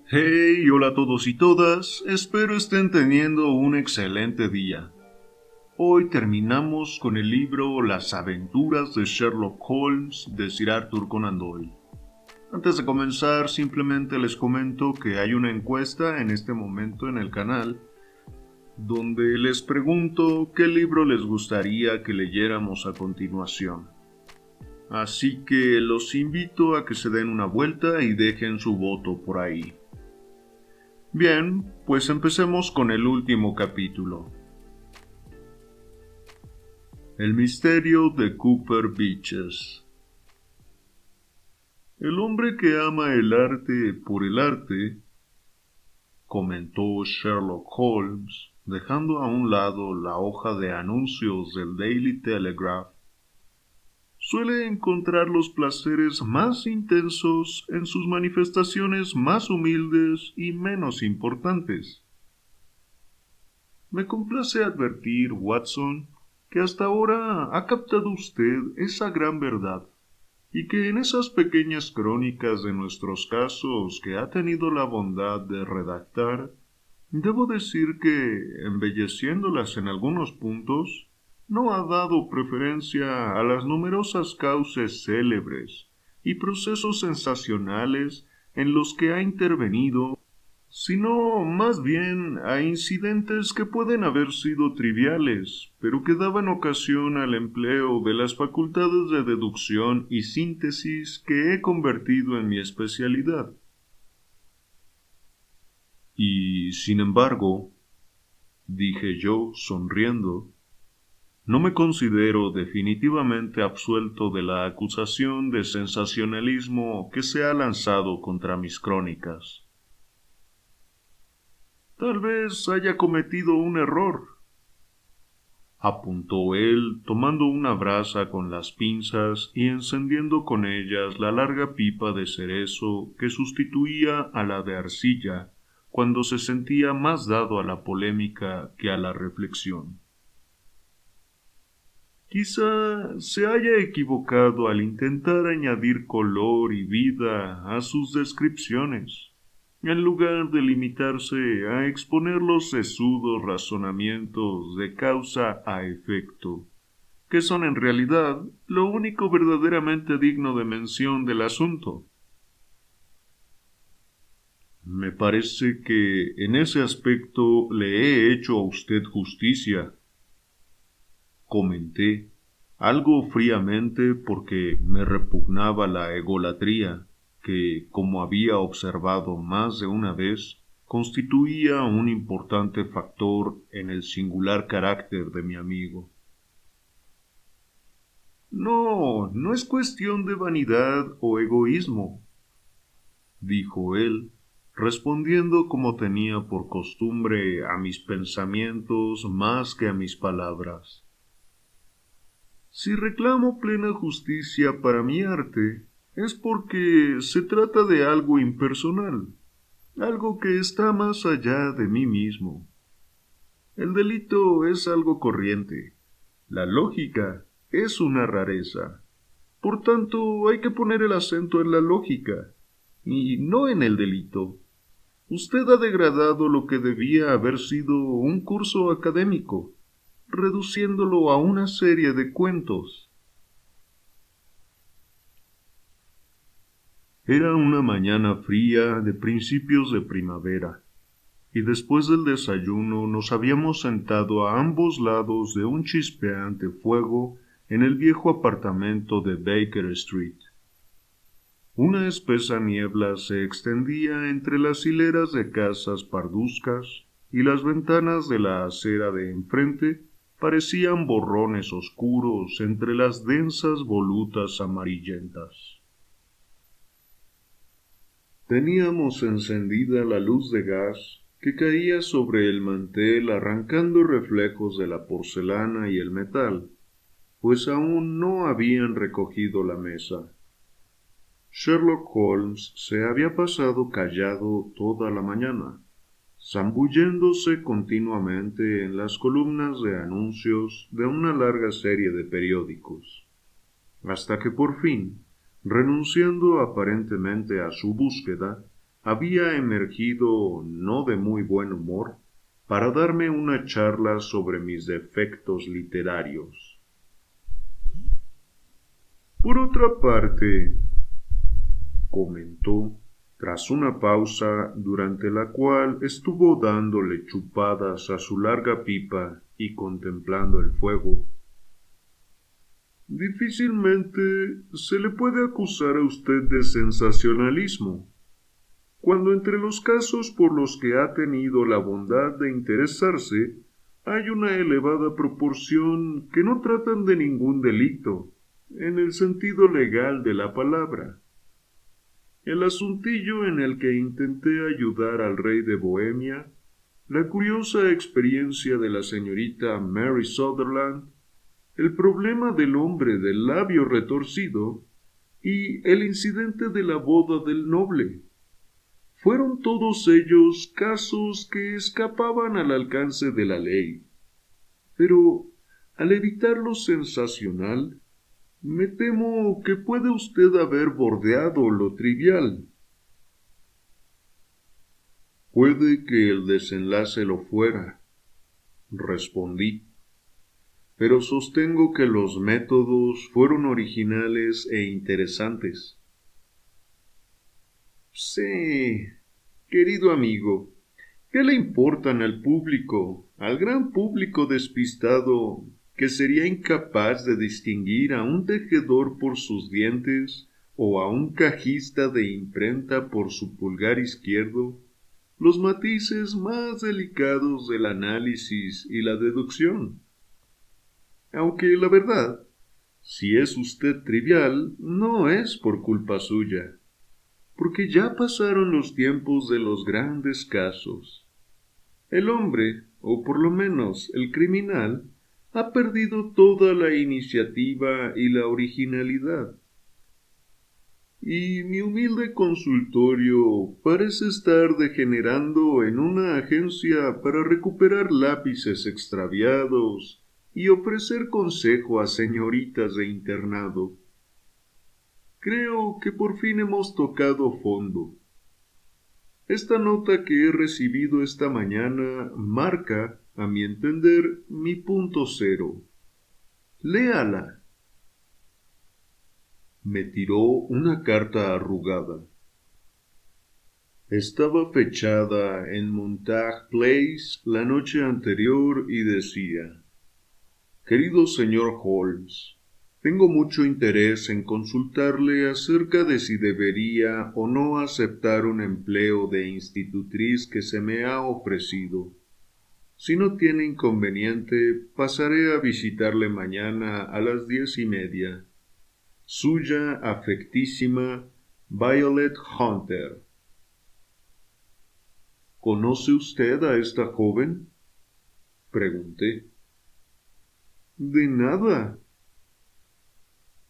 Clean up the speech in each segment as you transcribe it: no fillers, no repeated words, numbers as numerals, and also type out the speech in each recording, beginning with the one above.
Hey, hola a todos y todas, espero estén teniendo un excelente día. Hoy terminamos con el libro Las aventuras de Sherlock Holmes de Sir Arthur Conan Doyle. Antes de comenzar, simplemente les comento que hay una encuesta en este momento en el canal donde les pregunto qué libro les gustaría que leyéramos a continuación. Así que los invito a que se den una vuelta y dejen su voto por ahí. Bien, pues empecemos con el último capítulo. El misterio de Cooper Beeches. El hombre que ama el arte por el arte, comentó Sherlock Holmes, dejando a un lado la hoja de anuncios del Daily Telegraph, suele encontrar los placeres más intensos en sus manifestaciones más humildes y menos importantes. Me complace advertir, Watson, que hasta ahora ha captado usted esa gran verdad, y que en esas pequeñas crónicas de nuestros casos que ha tenido la bondad de redactar, debo decir que, embelleciéndolas en algunos puntos, no ha dado preferencia a las numerosas causas célebres y procesos sensacionales en los que ha intervenido, sino más bien a incidentes que pueden haber sido triviales, pero que daban ocasión al empleo de las facultades de deducción y síntesis que he convertido en mi especialidad. Y, sin embargo, dije yo, sonriendo, no me considero definitivamente absuelto de la acusación de sensacionalismo que se ha lanzado contra mis crónicas. Tal vez haya cometido un error, apuntó él, tomando una brasa con las pinzas y encendiendo con ellas la larga pipa de cerezo que sustituía a la de arcilla cuando se sentía más dado a la polémica que a la reflexión. Quizá se haya equivocado al intentar añadir color y vida a sus descripciones, en lugar de limitarse a exponer los sesudos razonamientos de causa a efecto, que son en realidad lo único verdaderamente digno de mención del asunto. Me parece que en ese aspecto le he hecho a usted justicia, comenté, algo fríamente porque me repugnaba la egolatría, que, como había observado más de una vez, constituía un importante factor en el singular carácter de mi amigo. No, no es cuestión de vanidad o egoísmo, dijo él, respondiendo como tenía por costumbre a mis pensamientos más que a mis palabras. Si reclamo plena justicia para mi arte, es porque se trata de algo impersonal, algo que está más allá de mí mismo. El delito es algo corriente, la lógica es una rareza. Por tanto, hay que poner el acento en la lógica, y no en el delito. Usted ha degradado lo que debía haber sido un curso académico, reduciéndolo a una serie de cuentos. Era una mañana fría de principios de primavera, y después del desayuno nos habíamos sentado a ambos lados de un chispeante fuego en el viejo apartamento de Baker Street. Una espesa niebla se extendía entre las hileras de casas parduzcas y las ventanas de la acera de enfrente parecían borrones oscuros entre las densas volutas amarillentas. Teníamos encendida la luz de gas que caía sobre el mantel arrancando reflejos de la porcelana y el metal, pues aún no habían recogido la mesa. Sherlock Holmes se había pasado callado toda la mañana, zambulléndose continuamente en las columnas de anuncios de una larga serie de periódicos, hasta que por fin, renunciando aparentemente a su búsqueda, había emergido no de muy buen humor para darme una charla sobre mis defectos literarios. Por otra parte, comentó, tras una pausa durante la cual estuvo dándole chupadas a su larga pipa y contemplando el fuego, difícilmente se le puede acusar a usted de sensacionalismo, cuando entre los casos por los que ha tenido la bondad de interesarse hay una elevada proporción que no tratan de ningún delito, en el sentido legal de la palabra. El asuntillo en el que intenté ayudar al rey de Bohemia, la curiosa experiencia de la señorita Mary Sutherland, el problema del hombre del labio retorcido y el incidente de la boda del noble. Fueron todos ellos casos que escapaban al alcance de la ley. Pero, al evitar lo sensacional, me temo que puede usted haber bordeado lo trivial. Puede que el desenlace lo fuera, respondí, pero sostengo que los métodos fueron originales e interesantes. Sí, querido amigo, ¿qué le importan al público, al gran público despistado, que sería incapaz de distinguir a un tejedor por sus dientes o a un cajista de imprenta por su pulgar izquierdo, los matices más delicados del análisis y la deducción? Aunque la verdad, si es usted trivial, no es por culpa suya, porque ya pasaron los tiempos de los grandes casos. El hombre, o por lo menos el criminal, ha perdido toda la iniciativa y la originalidad. Y mi humilde consultorio parece estar degenerando en una agencia para recuperar lápices extraviados y ofrecer consejo a señoritas de internado. Creo que por fin hemos tocado fondo. Esta nota que he recibido esta mañana marca, a mi entender, mi punto cero. Léala. Me tiró una carta arrugada. Estaba fechada en Montague Place la noche anterior y decía: Querido señor Holmes, tengo mucho interés en consultarle acerca de si debería o no aceptar un empleo de institutriz que se me ha ofrecido. Si no tiene inconveniente, pasaré a visitarle mañana a las 10:30. Suya afectísima, Violet Hunter. ¿Conoce usted a esta joven?, pregunté. De nada.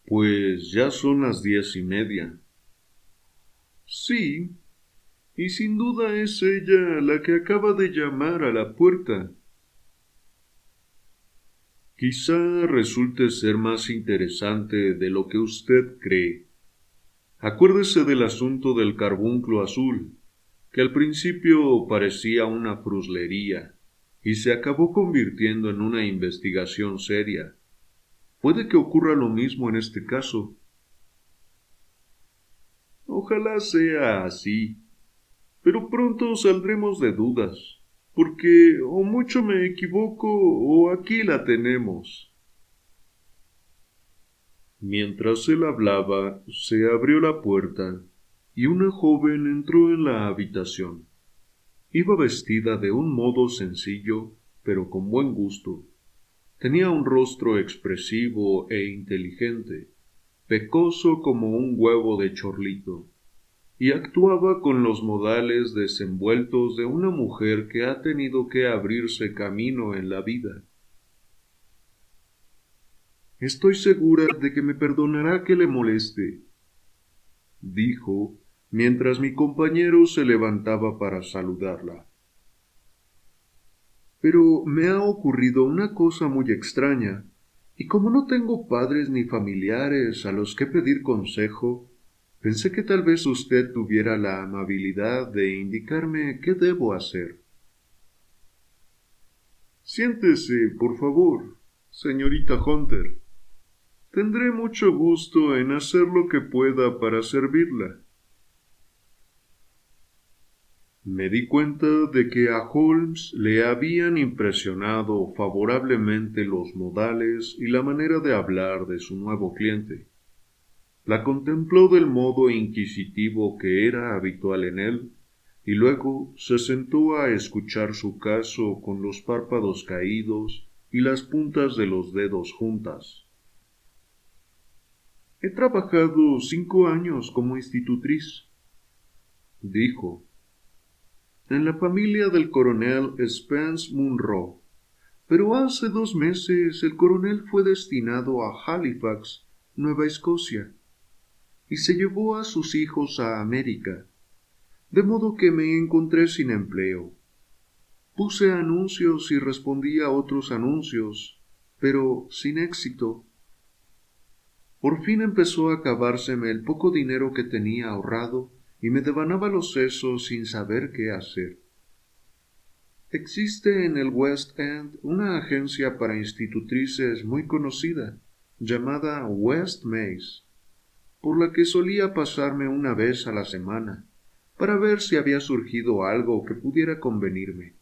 Pues ya son las 10:30. Sí, y sin duda es ella la que acaba de llamar a la puerta. Quizá resulte ser más interesante de lo que usted cree. Acuérdese del asunto del carbunclo azul, que al principio parecía una fruslería y se acabó convirtiendo en una investigación seria. Puede que ocurra lo mismo en este caso. Ojalá sea así, pero pronto saldremos de dudas, porque o mucho me equivoco o aquí la tenemos. Mientras él hablaba, se abrió la puerta y una joven entró en la habitación. Iba vestida de un modo sencillo, pero con buen gusto. Tenía un rostro expresivo e inteligente, pecoso como un huevo de chorlito, y actuaba con los modales desenvueltos de una mujer que ha tenido que abrirse camino en la vida. Estoy segura de que me perdonará que le moleste, dijo, mientras mi compañero se levantaba para saludarla. Pero me ha ocurrido una cosa muy extraña, y como no tengo padres ni familiares a los que pedir consejo, Pensé que tal vez usted tuviera la amabilidad de indicarme qué debo hacer. Siéntese, por favor, señorita Hunter. Tendré mucho gusto en hacer lo que pueda para servirla. Me di cuenta de que a Holmes le habían impresionado favorablemente los modales y la manera de hablar de su nuevo cliente. La contempló del modo inquisitivo que era habitual en él, y luego se sentó a escuchar su caso con los párpados caídos y las puntas de los dedos juntas. He trabajado 5 años como institutriz, dijo, en la familia del coronel Spence Munro, pero hace 2 meses el coronel fue destinado a Halifax, Nueva Escocia, y se llevó a sus hijos a América, de modo que me encontré sin empleo. Puse anuncios y respondí a otros anuncios, pero sin éxito. Por fin empezó a acabárseme el poco dinero que tenía ahorrado y me devanaba los sesos sin saber qué hacer. Existe en el West End una agencia para institutrices muy conocida, llamada West Mays, por la que solía pasarme una vez a la semana, para ver si había surgido algo que pudiera convenirme.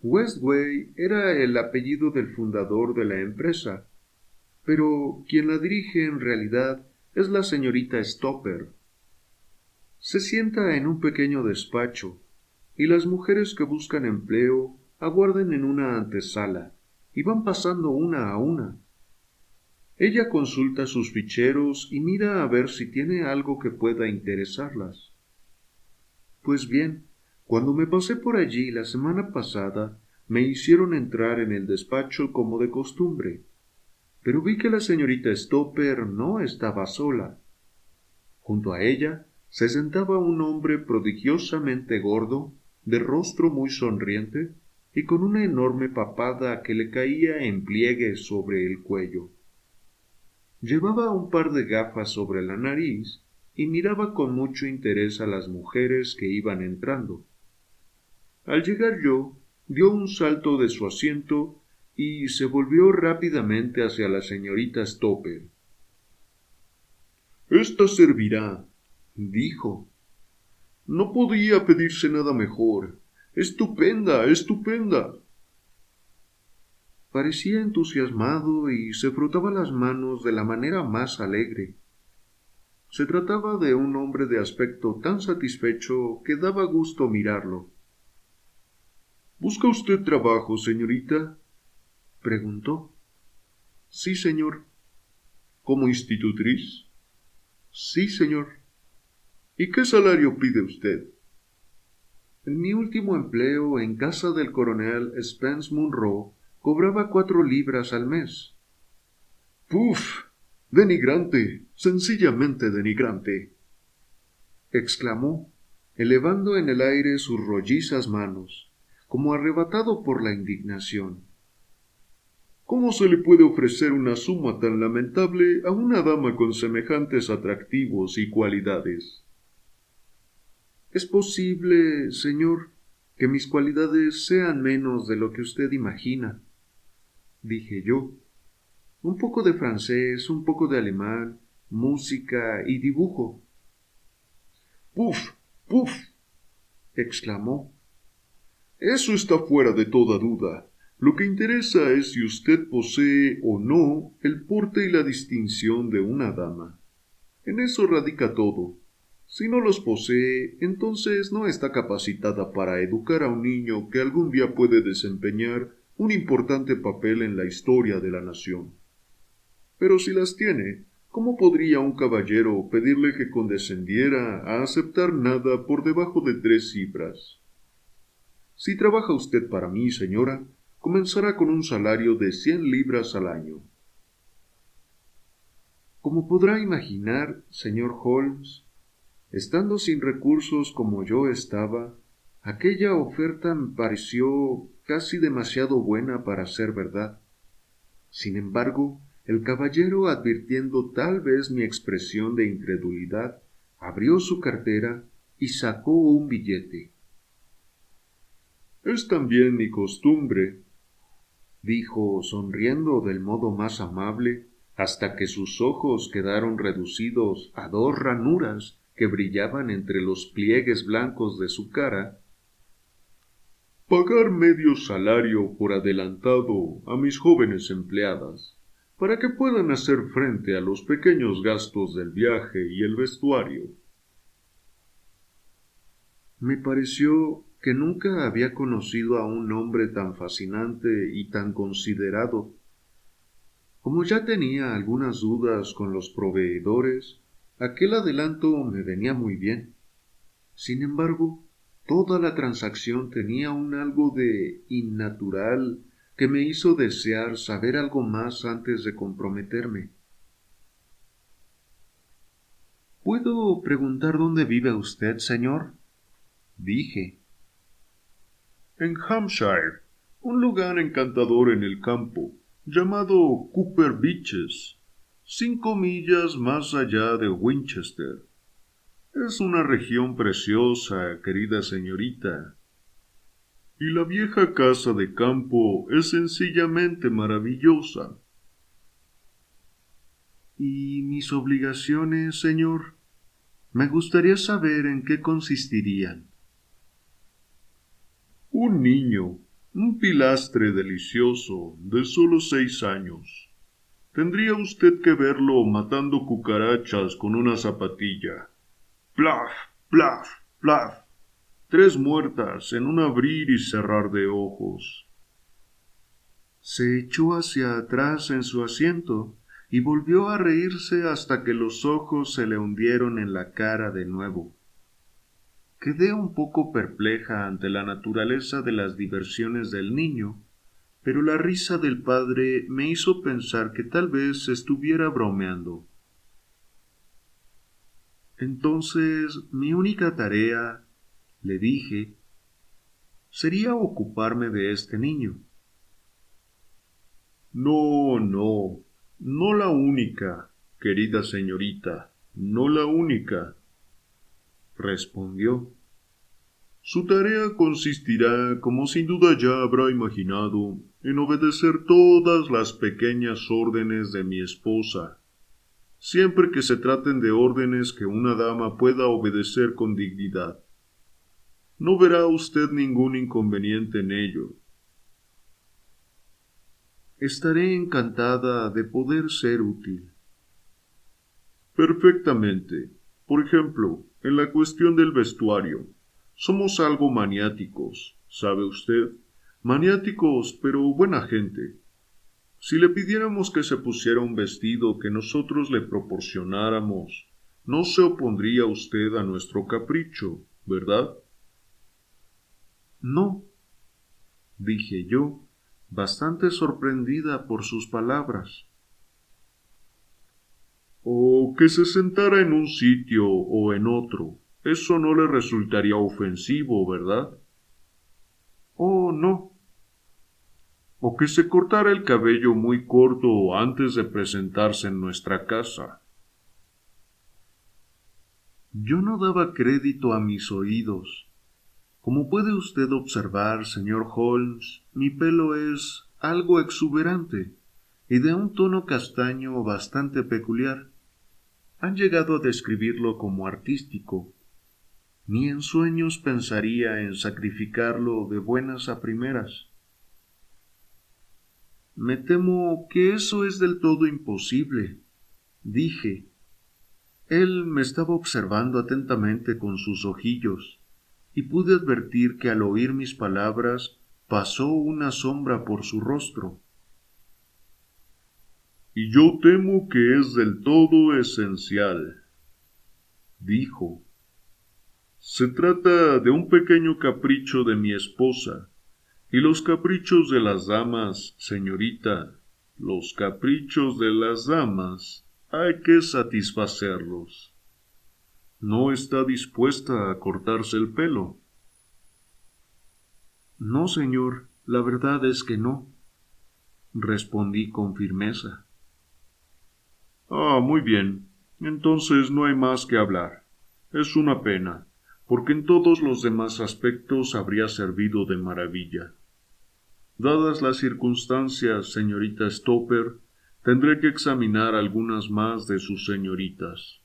Westway era el apellido del fundador de la empresa, pero quien la dirige en realidad es la señorita Stopper. Se sienta en un pequeño despacho, y las mujeres que buscan empleo aguardan en una antesala, y van pasando una a una. Ella consulta sus ficheros y mira a ver si tiene algo que pueda interesarlas. Pues bien, cuando me pasé por allí la semana pasada, me hicieron entrar en el despacho como de costumbre, pero vi que la señorita Stopper no estaba sola. Junto a ella se sentaba un hombre prodigiosamente gordo, de rostro muy sonriente y con una enorme papada que le caía en pliegues sobre el cuello. Llevaba un par de gafas sobre la nariz y miraba con mucho interés a las mujeres que iban entrando. Al llegar yo, dio un salto de su asiento y se volvió rápidamente hacia la señorita Stopper. «Esta servirá», dijo. «No podía pedirse nada mejor. Estupenda, estupenda». Parecía entusiasmado y se frotaba las manos de la manera más alegre. Se trataba de un hombre de aspecto tan satisfecho que daba gusto mirarlo. «¿Busca usted trabajo, señorita?», preguntó. «Sí, señor». «¿Como institutriz?». «Sí, señor». «¿Y qué salario pide usted?». En mi último empleo en casa del coronel Spence Munro cobraba 4 libras al mes. «¡Puf! Denigrante, sencillamente denigrante», exclamó, elevando en el aire sus rollizas manos, como arrebatado por la indignación. «¿Cómo se le puede ofrecer una suma tan lamentable a una dama con semejantes atractivos y cualidades?» «Es posible, señor, que mis cualidades sean menos de lo que usted imagina», dije yo. «Un poco de francés, un poco de alemán, música y dibujo». «¡Puf! ¡Puf!», exclamó. «Eso está fuera de toda duda. Lo que interesa es si usted posee o no el porte y la distinción de una dama. En eso radica todo. Si no los posee, entonces no está capacitada para educar a un niño que algún día puede desempeñar un importante papel en la historia de la nación. Pero si las tiene, ¿cómo podría un caballero pedirle que condescendiera a aceptar nada por debajo de 3 libras? Si trabaja usted para mí, señora, comenzará con un salario de 100 libras al año». Como podrá imaginar, señor Holmes, estando sin recursos como yo estaba, aquella oferta me pareció casi demasiado buena para ser verdad. Sin embargo, El caballero, advirtiendo tal vez mi expresión de incredulidad, abrió su cartera y sacó un billete. «Es también mi costumbre», dijo, sonriendo del modo más amable, hasta que sus ojos quedaron reducidos a 2 ranuras que brillaban entre los pliegues blancos de su cara, «pagar medio salario por adelantado a mis jóvenes empleadas, para que puedan hacer frente a los pequeños gastos del viaje y el vestuario». Me pareció que nunca había conocido a un hombre tan fascinante y tan considerado. Como ya tenía algunas dudas con los proveedores, aquel adelanto me venía muy bien. Sin embargo, toda la transacción tenía un algo de innatural que me hizo desear saber algo más antes de comprometerme. «¿Puedo preguntar dónde vive usted, señor?», dije. «En Hampshire, un lugar encantador en el campo, llamado Cooper Beeches, 5 millas más allá de Winchester. Es una región preciosa, querida señorita, y la vieja casa de campo es sencillamente maravillosa». «¿Y mis obligaciones, señor? Me gustaría saber en qué consistirían». «Un niño, un pilastre delicioso, de solo 6 años. Tendría usted que verlo matando cucarachas con una zapatilla. Plaf, plaf, plaf. 3 muertas en un abrir y cerrar de ojos». Se echó hacia atrás en su asiento y volvió a reírse hasta que los ojos se le hundieron en la cara de nuevo. Quedé un poco perpleja ante la naturaleza de las diversiones del niño, pero la risa del padre me hizo pensar que tal vez estuviera bromeando. «Entonces, mi única tarea», le dije, «sería ocuparme de este niño». «No, no, no la única, querida señorita, no la única», respondió. «Su tarea consistirá, como sin duda ya habrá imaginado, en obedecer todas las pequeñas órdenes de mi esposa, siempre que se traten de órdenes que una dama pueda obedecer con dignidad. No verá usted ningún inconveniente en ello». «Estaré encantada de poder ser útil». «Perfectamente. Por ejemplo, en la cuestión del vestuario. Somos algo maniáticos, ¿sabe usted? Maniáticos, pero buena gente. Si le pidiéramos que se pusiera un vestido que nosotros le proporcionáramos, no se opondría usted a nuestro capricho, ¿verdad?». «No», dije yo, bastante sorprendida por sus palabras. «O que se sentara en un sitio o en otro. Eso no le resultaría ofensivo, ¿verdad?». «Oh, no». «O que se cortara el cabello muy corto antes de presentarse en nuestra casa». Yo no daba crédito a mis oídos. Como puede usted observar, señor Holmes, mi pelo es algo exuberante y de un tono castaño bastante peculiar. Han llegado a describirlo como artístico. Ni en sueños pensaría en sacrificarlo de buenas a primeras. «Me temo que eso es del todo imposible», dije. Él me estaba observando atentamente con sus ojillos, y pude advertir que al oír mis palabras pasó una sombra por su rostro. «Y yo temo que es del todo esencial», dijo. «Se trata de un pequeño capricho de mi esposa, y los caprichos de las damas, señorita, los caprichos de las damas hay que satisfacerlos. ¿No está dispuesta a cortarse el pelo?». «No, señor, la verdad es que no», respondí con firmeza. Ah, muy bien. Entonces no hay más que hablar. Es una pena, porque en todos los demás aspectos habría servido de maravilla. Dadas las circunstancias, señorita Stopper, tendré que examinar algunas más de sus señoritas.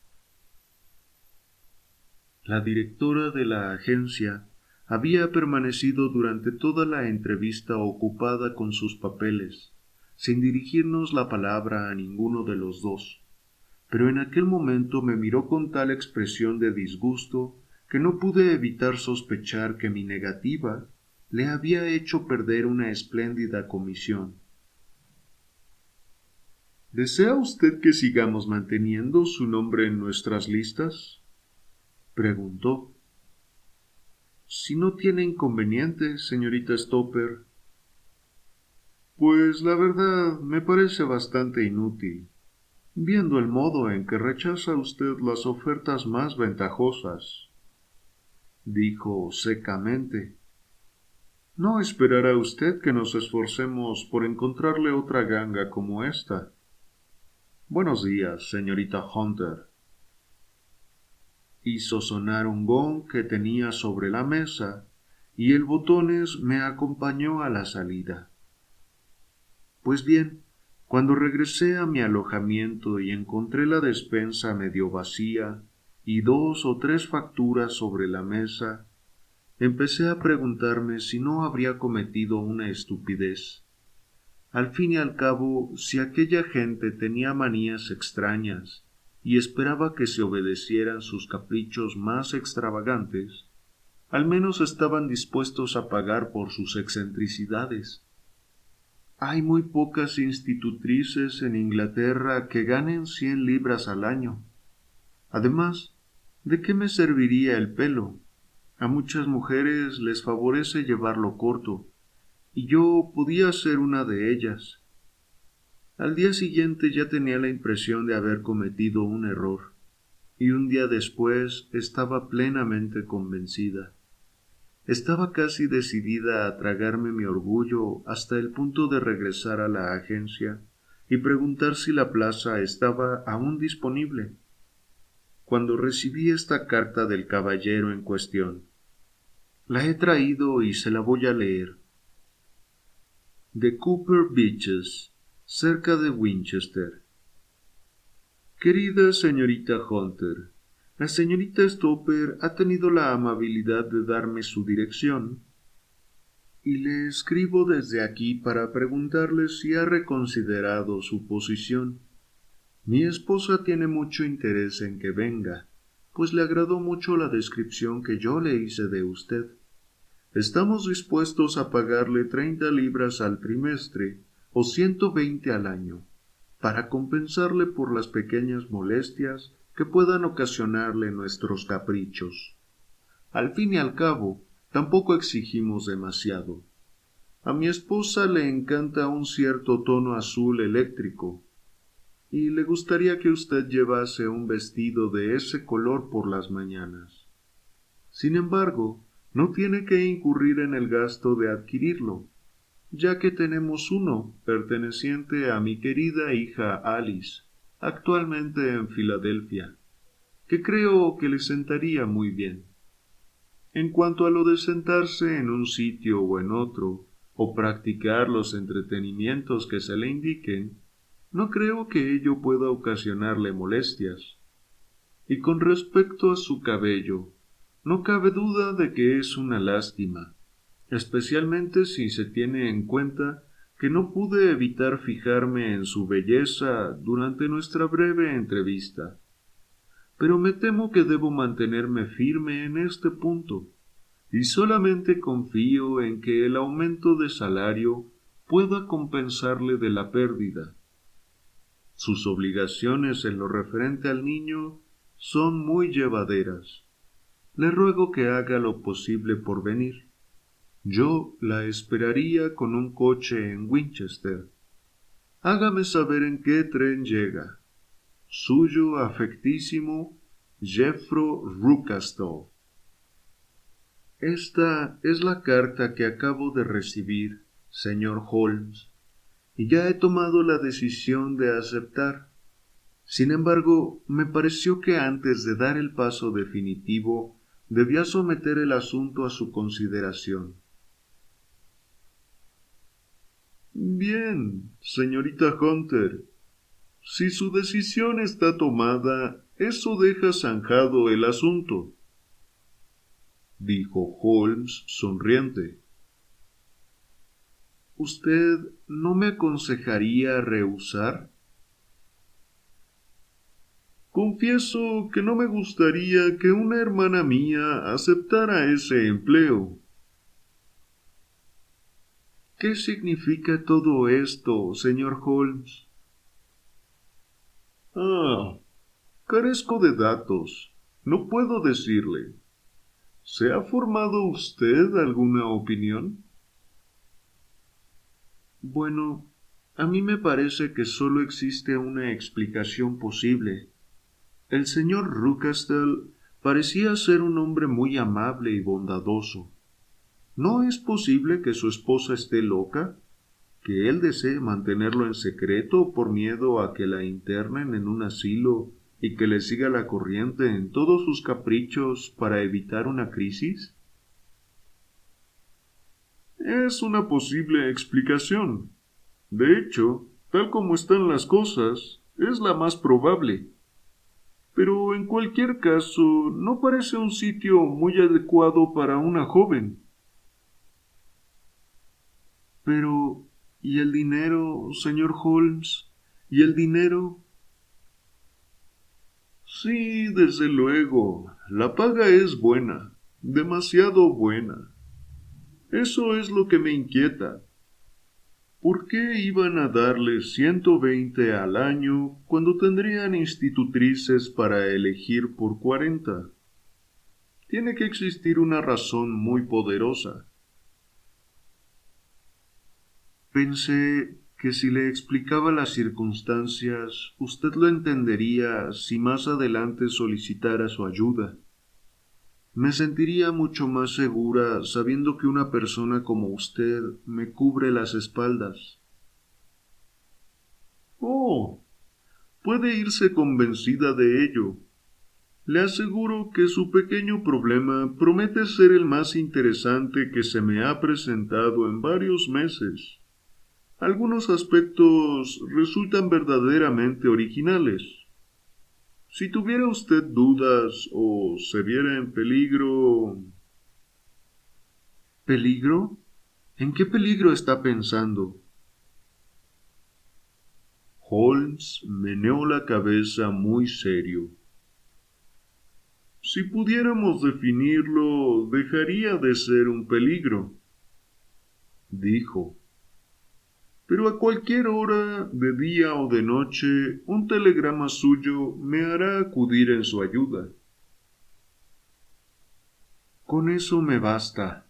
La directora de la agencia había permanecido durante toda la entrevista ocupada con sus papeles, sin dirigirnos la palabra a ninguno de los dos, pero en aquel momento me miró con tal expresión de disgusto que no pude evitar sospechar que mi negativa le había hecho perder una espléndida comisión. ¿Desea usted que sigamos manteniendo su nombre en nuestras listas?, preguntó. Si no tiene inconveniente, señorita Stopper. Pues la verdad me parece bastante inútil, viendo el modo en que rechaza usted las ofertas más ventajosas, dijo secamente. No esperará usted que nos esforcemos por encontrarle otra ganga como esta. Buenos días, señorita Hunter. Hizo sonar un gong que tenía sobre la mesa, y el botones me acompañó a la salida. Pues bien, cuando regresé a mi alojamiento y encontré la despensa medio vacía y 2 o 3 facturas sobre la mesa, empecé a preguntarme si no habría cometido una estupidez. Al fin y al cabo, si aquella gente tenía manías extrañas y esperaba que se obedecieran sus caprichos más extravagantes, al menos estaban dispuestos a pagar por sus excentricidades. Hay muy pocas institutrices en Inglaterra que ganen 100 libras al año. Además, ¿de qué me serviría el pelo? A muchas mujeres les favorece llevarlo corto, y yo podía ser una de ellas. Al día siguiente ya tenía la impresión de haber cometido un error, y un día después estaba plenamente convencida. Estaba casi decidida a tragarme mi orgullo hasta el punto de regresar a la agencia y preguntar si la plaza estaba aún disponible, cuando recibí esta carta del caballero en cuestión. La he traído y se la voy a leer. De Cooper Beeches, cerca de Winchester. Querida señorita Hunter, la señorita Stopper ha tenido la amabilidad de darme su dirección, y le escribo desde aquí para preguntarle si ha reconsiderado su posición. Mi esposa tiene mucho interés en que venga, pues le agradó mucho la descripción que yo le hice de usted. Estamos dispuestos a pagarle 30 libras al trimestre o 120 al año, para compensarle por las pequeñas molestias que puedan ocasionarle nuestros caprichos. Al fin y al cabo, tampoco exigimos demasiado. A mi esposa le encanta un cierto tono azul eléctrico, y le gustaría que usted llevase un vestido de ese color por las mañanas. Sin embargo, no tiene que incurrir en el gasto de adquirirlo, ya que tenemos uno perteneciente a mi querida hija Alice, actualmente en Filadelfia, que creo que le sentaría muy bien. En cuanto a lo de sentarse en un sitio o en otro, o practicar los entretenimientos que se le indiquen, no creo que ello pueda ocasionarle molestias. Y con respecto a su cabello, no cabe duda de que es una lástima, especialmente si se tiene en cuenta que no pude evitar fijarme en su belleza durante nuestra breve entrevista. Pero me temo que debo mantenerme firme en este punto, y solamente confío en que el aumento de salario pueda compensarle de la pérdida. Sus obligaciones en lo referente al niño son muy llevaderas. Le ruego que haga lo posible por venir. Yo la esperaría con un coche en Winchester. Hágame saber en qué tren llega. Suyo afectísimo, Jeffro Ruckastall. Esta es la carta que acabo de recibir, señor Holmes, y ya he tomado la decisión de aceptar. Sin embargo, me pareció que antes de dar el paso definitivo, debía someter el asunto a su consideración. Bien, señorita Hunter, si su decisión está tomada, eso deja zanjado el asunto, dijo Holmes sonriente. ¿Usted no me aconsejaría rehusar? Confieso que no me gustaría que una hermana mía aceptara ese empleo. ¿Qué significa todo esto, señor Holmes? Ah, carezco de datos. No puedo decirle. ¿Se ha formado usted alguna opinión? Bueno, a mí me parece que solo existe una explicación posible. El señor Ruckastle parecía ser un hombre muy amable y bondadoso. ¿No es posible que su esposa esté loca? ¿Que él desee mantenerlo en secreto por miedo a que la internen en un asilo y que le siga la corriente en todos sus caprichos para evitar una crisis? Es una posible explicación. De hecho, tal como están las cosas, es la más probable. Pero en cualquier caso, no parece un sitio muy adecuado para una joven. Pero, ¿y el dinero, señor Holmes? ¿Y el dinero? Sí, desde luego. La paga es buena, demasiado buena. Eso es lo que me inquieta. ¿Por qué iban a darle 120 al año cuando tendrían institutrices para elegir por 40? Tiene que existir una razón muy poderosa. Pensé que si le explicaba las circunstancias, usted lo entendería si más adelante solicitara su ayuda. Me sentiría mucho más segura sabiendo que una persona como usted me cubre las espaldas. Oh, puede irse convencida de ello. Le aseguro que su pequeño problema promete ser el más interesante que se me ha presentado en varios meses. Algunos aspectos resultan verdaderamente originales. Si tuviera usted dudas o se viera en peligro... ¿Peligro? ¿En qué peligro está pensando? Holmes meneó la cabeza muy serio. Si pudiéramos definirlo, dejaría de ser un peligro, dijo. Pero a cualquier hora, de día o de noche, un telegrama suyo me hará acudir en su ayuda. Con eso me basta.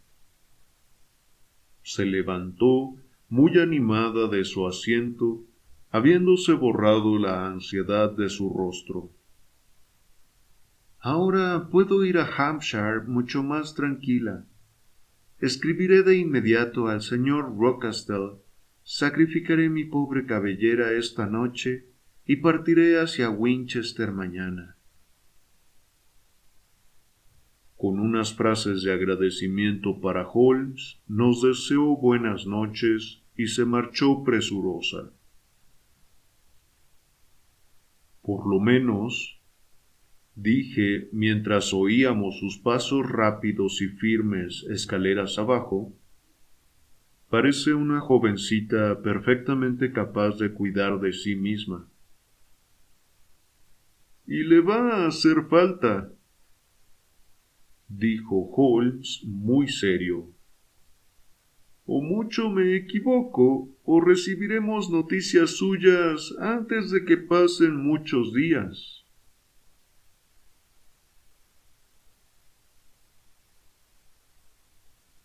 Se levantó, muy animada de su asiento, habiéndose borrado la ansiedad de su rostro. Ahora puedo ir a Hampshire mucho más tranquila. Escribiré de inmediato al señor Ruckastle, sacrificaré mi pobre cabellera esta noche y partiré hacia Winchester mañana. Con unas frases de agradecimiento para Holmes, nos deseó buenas noches y se marchó presurosa. Por lo menos, dije mientras oíamos sus pasos rápidos y firmes escaleras abajo, parece una jovencita perfectamente capaz de cuidar de sí misma. Y le va a hacer falta, dijo Holmes muy serio. O mucho me equivoco, o recibiremos noticias suyas antes de que pasen muchos días.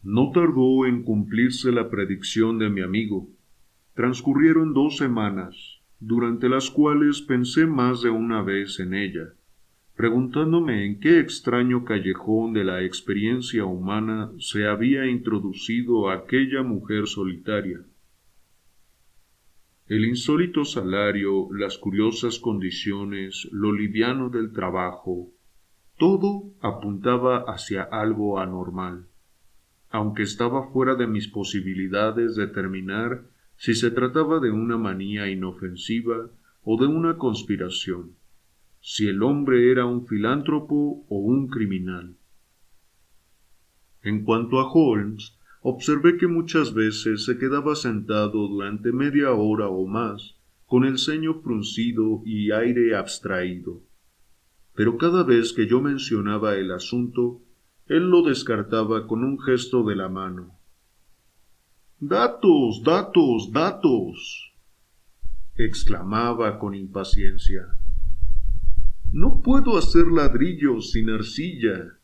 No tardó en cumplirse la predicción de mi amigo. Transcurrieron 2 semanas, durante las cuales pensé más de una vez en ella, preguntándome en qué extraño callejón de la experiencia humana se había introducido aquella mujer solitaria. El insólito salario, las curiosas condiciones, lo liviano del trabajo, todo apuntaba hacia algo anormal, aunque estaba fuera de mis posibilidades determinar si se trataba de una manía inofensiva o de una conspiración, si el hombre era un filántropo o un criminal. En cuanto a Holmes, observé que muchas veces se quedaba sentado durante media hora o más, con el ceño fruncido y aire abstraído. Pero cada vez que yo mencionaba el asunto, él lo descartaba con un gesto de la mano. ¡Datos, datos, datos!, exclamaba con impaciencia. No puedo hacer ladrillos sin arcilla.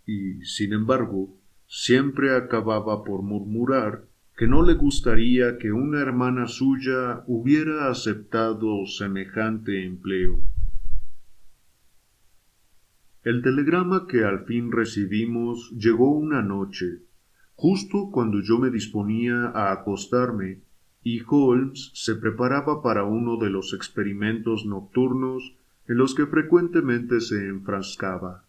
Y, sin embargo, siempre acababa por murmurar que no le gustaría que una hermana suya hubiera aceptado semejante empleo. El telegrama que al fin recibimos llegó una noche, justo cuando yo me disponía a acostarme, y Holmes se preparaba para uno de los experimentos nocturnos en los que frecuentemente se enfrascaba.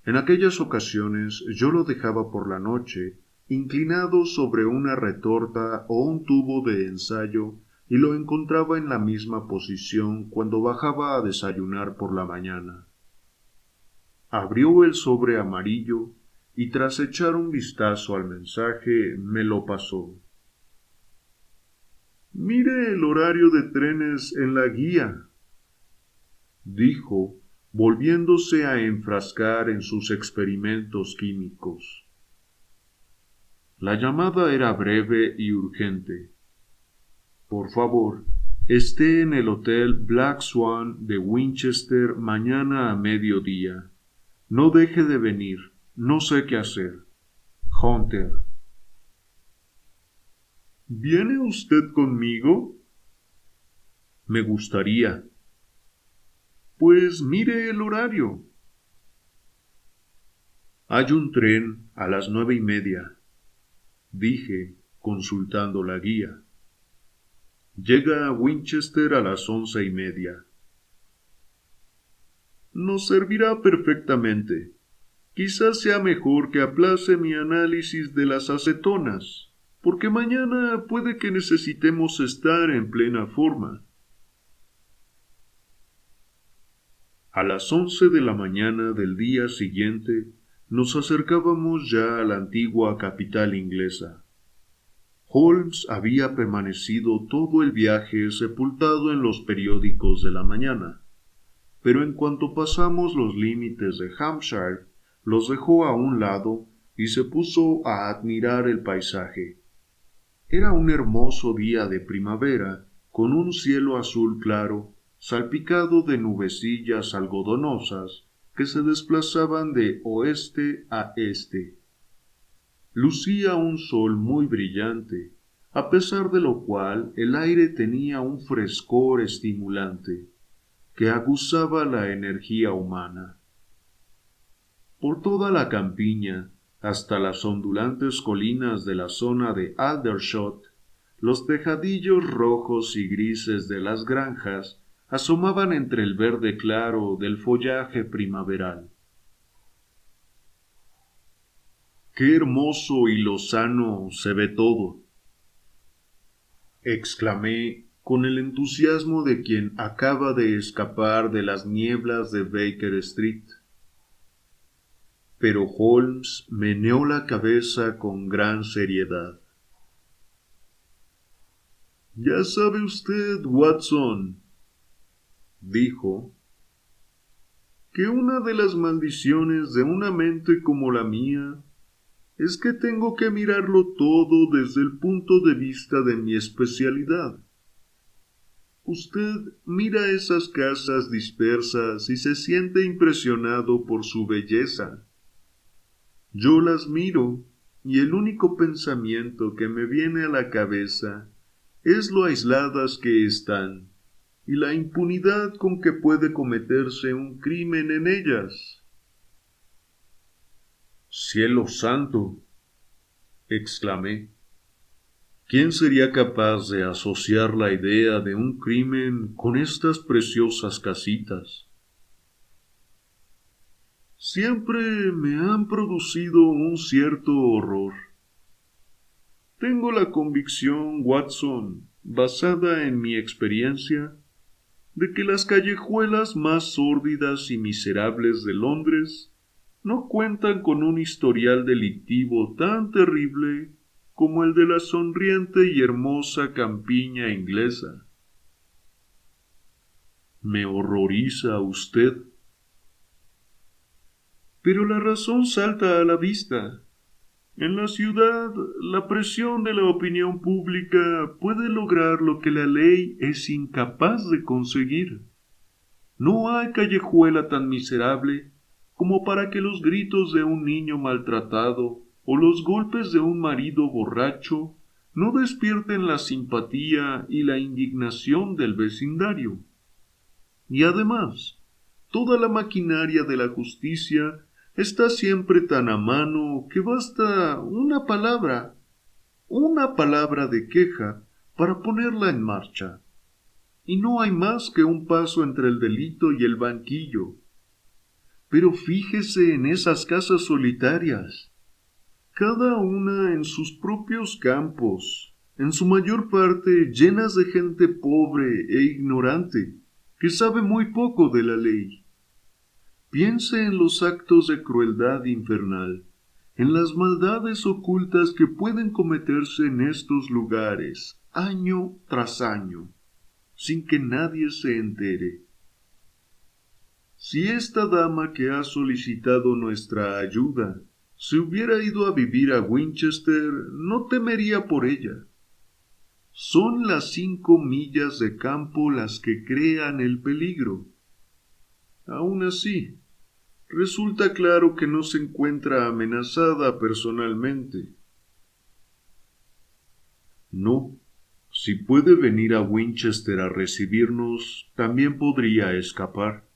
En aquellas ocasiones yo lo dejaba por la noche, inclinado sobre una retorta o un tubo de ensayo, y lo encontraba en la misma posición cuando bajaba a desayunar por la mañana. Abrió el sobre amarillo y tras echar un vistazo al mensaje me lo pasó. «Mire el horario de trenes en la guía», dijo, volviéndose a enfrascar en sus experimentos químicos. La llamada era breve y urgente. «Por favor, esté en el Hotel Black Swan de Winchester mañana a mediodía. No deje de venir, no sé qué hacer. Hunter». «¿Viene usted conmigo?» «Me gustaría». «Pues mire el horario». «Hay un tren a las 9:30», dije, consultando la guía. «Llega a Winchester a las 11:30». «Nos servirá perfectamente. Quizás sea mejor que aplace mi análisis de las acetonas, porque mañana puede que necesitemos estar en plena forma». A las 11 de la mañana del día siguiente nos acercábamos ya a la antigua capital inglesa. Holmes había permanecido todo el viaje sepultado en los periódicos de la mañana, pero en cuanto pasamos los límites de Hampshire, los dejó a un lado y se puso a admirar el paisaje. Era un hermoso día de primavera, con un cielo azul claro, salpicado de nubecillas algodonosas que se desplazaban de oeste a este. Lucía un sol muy brillante, a pesar de lo cual el aire tenía un frescor estimulante, que aguzaba la energía humana. Por toda la campiña, hasta las ondulantes colinas de la zona de Aldershot, los tejadillos rojos y grises de las granjas asomaban entre el verde claro del follaje primaveral. «¡Qué hermoso y lozano se ve todo!», exclamé con el entusiasmo de quien acaba de escapar de las nieblas de Baker Street. Pero Holmes meneó la cabeza con gran seriedad. «Ya sabe usted, Watson», dijo, «que una de las maldiciones de una mente como la mía es que tengo que mirarlo todo desde el punto de vista de mi especialidad. Usted mira esas casas dispersas y se siente impresionado por su belleza. Yo las miro y el único pensamiento que me viene a la cabeza es lo aisladas que están y la impunidad con que puede cometerse un crimen en ellas». «¡Cielo santo!», exclamé. ¿Quién sería capaz de asociar la idea de un crimen con estas preciosas casitas? Siempre me han producido un cierto horror. Tengo la convicción, Watson, basada en mi experiencia, de que las callejuelas más sórdidas y miserables de Londres no cuentan con un historial delictivo tan terrible como el de la sonriente y hermosa campiña inglesa. Me horroriza usted. Pero la razón salta a la vista. En la ciudad, la presión de la opinión pública puede lograr lo que la ley es incapaz de conseguir. No hay callejuela tan miserable como para que los gritos de un niño maltratado o los golpes de un marido borracho no despierten la simpatía y la indignación del vecindario. Y además, toda la maquinaria de la justicia está siempre tan a mano que basta una palabra de queja para ponerla en marcha. Y no hay más que un paso entre el delito y el banquillo. Pero fíjese en esas casas solitarias, cada una en sus propios campos, en su mayor parte llenas de gente pobre e ignorante, que sabe muy poco de la ley. Piense en los actos de crueldad infernal, en las maldades ocultas que pueden cometerse en estos lugares, año tras año, sin que nadie se entere. Si esta dama que ha solicitado nuestra ayuda se hubiera ido a vivir a Winchester, no temería por ella. Son las 5 millas de campo las que crean el peligro. Aun así, resulta claro que no se encuentra amenazada personalmente. No, si puede venir a Winchester a recibirnos, también podría escapar.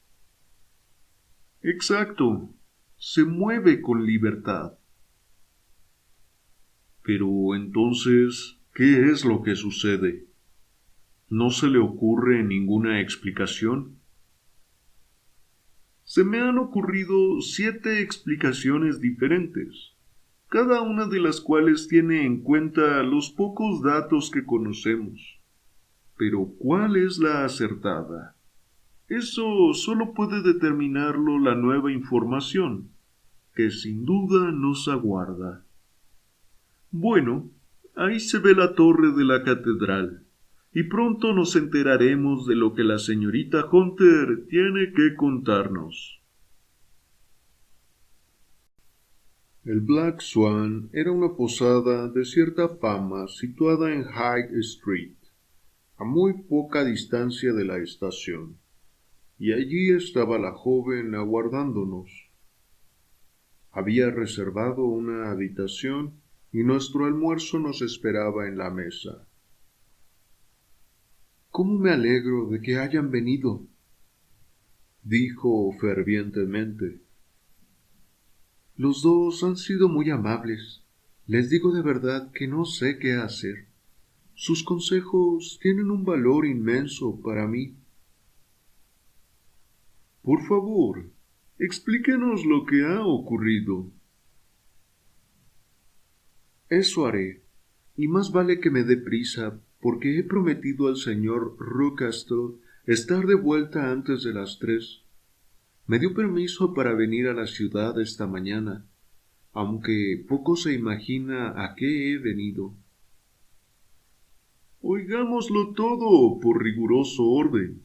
Exacto, se mueve con libertad. Pero entonces, ¿qué es lo que sucede? ¿No se le ocurre ninguna explicación? Se me han ocurrido 7 explicaciones diferentes, cada una de las cuales tiene en cuenta los pocos datos que conocemos. Pero ¿cuál es la acertada? Eso solo puede determinarlo la nueva información, que sin duda nos aguarda. Bueno, ahí se ve la torre de la catedral, y pronto nos enteraremos de lo que la señorita Hunter tiene que contarnos. El Black Swan era una posada de cierta fama situada en Hyde Street, a muy poca distancia de la estación, y allí estaba la joven aguardándonos. Había reservado una habitación y nuestro almuerzo nos esperaba en la mesa. «¿Cómo me alegro de que hayan venido?», dijo fervientemente. «Los dos han sido muy amables. Les digo de verdad que no sé qué hacer. Sus consejos tienen un valor inmenso para mí». «Por favor, explíquenos lo que ha ocurrido». «Eso haré, y más vale que me dé prisa, porque he prometido al señor Ruckastle estar de vuelta antes de las 3. Me dio permiso para venir a la ciudad esta mañana, aunque poco se imagina a qué he venido». «Oigámoslo todo por riguroso orden»,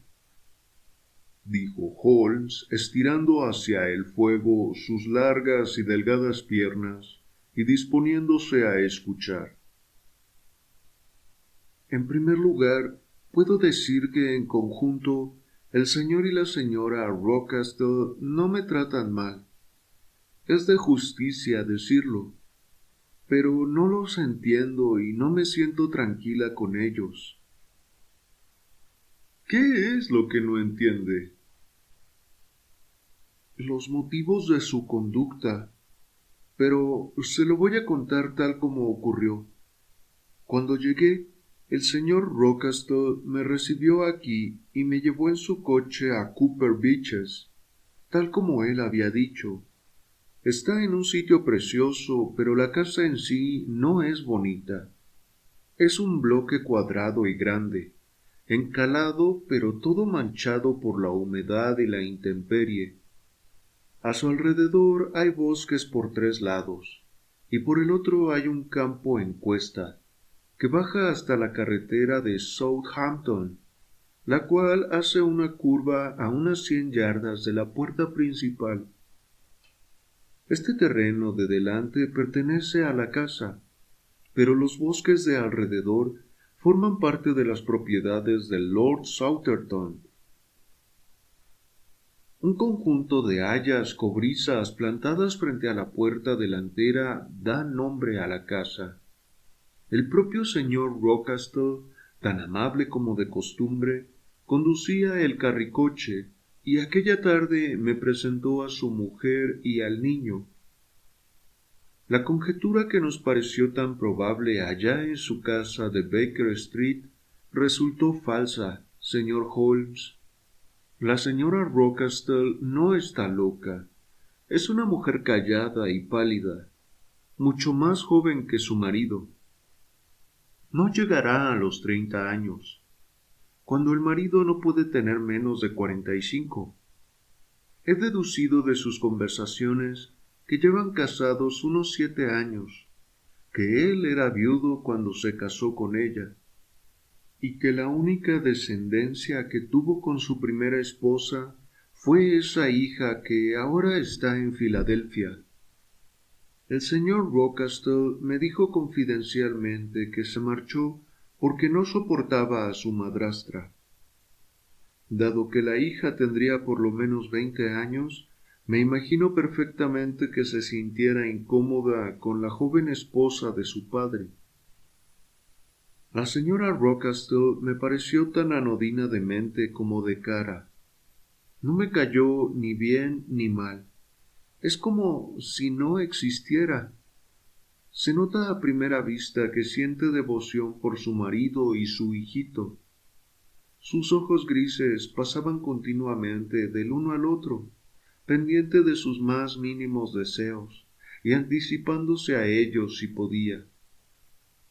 dijo Holmes, estirando hacia el fuego sus largas y delgadas piernas y disponiéndose a escuchar. «En primer lugar, puedo decir que en conjunto el señor y la señora Ruckastle no me tratan mal. Es de justicia decirlo, pero no los entiendo y no me siento tranquila con ellos». «¿Qué es lo que no entiende?». «Los motivos de su conducta, pero se lo voy a contar tal como ocurrió. Cuando llegué, el señor Rockastle me recibió aquí y me llevó en su coche a Cooper Beeches, tal como él había dicho. Está en un sitio precioso, pero la casa en sí no es bonita. Es un bloque cuadrado y grande, encalado pero todo manchado por la humedad y la intemperie. A su alrededor hay bosques por 3 lados, y por el otro hay un campo en cuesta, que baja hasta la carretera de Southampton, la cual hace una curva a unas 100 yardas de la puerta principal. Este terreno de delante pertenece a la casa, pero los bosques de alrededor forman parte de las propiedades del Lord Southerton. Un conjunto de hayas cobrizas plantadas frente a la puerta delantera da nombre a la casa. El propio señor Rockastle, tan amable como de costumbre, conducía el carricoche y aquella tarde me presentó a su mujer y al niño. La conjetura que nos pareció tan probable allá en su casa de Baker Street resultó falsa, señor Holmes. La señora Rockastle no está loca. Es una mujer callada y pálida, mucho más joven que su marido. No llegará a los 30 años, cuando el marido no puede tener menos de 45. He deducido de sus conversaciones que llevan casados unos 7 años, que él era viudo cuando se casó con ella, y que la única descendencia que tuvo con su primera esposa fue esa hija que ahora está en Filadelfia. El señor Rockastle me dijo confidencialmente que se marchó porque no soportaba a su madrastra. Dado que la hija tendría por lo menos 20 años, me imagino perfectamente que se sintiera incómoda con la joven esposa de su padre. La señora Rockastle me pareció tan anodina de mente como de cara. No me cayó ni bien ni mal. Es como si no existiera. Se nota a primera vista que siente devoción por su marido y su hijito. Sus ojos grises pasaban continuamente del uno al otro, pendiente de sus más mínimos deseos, y anticipándose a ellos si podía.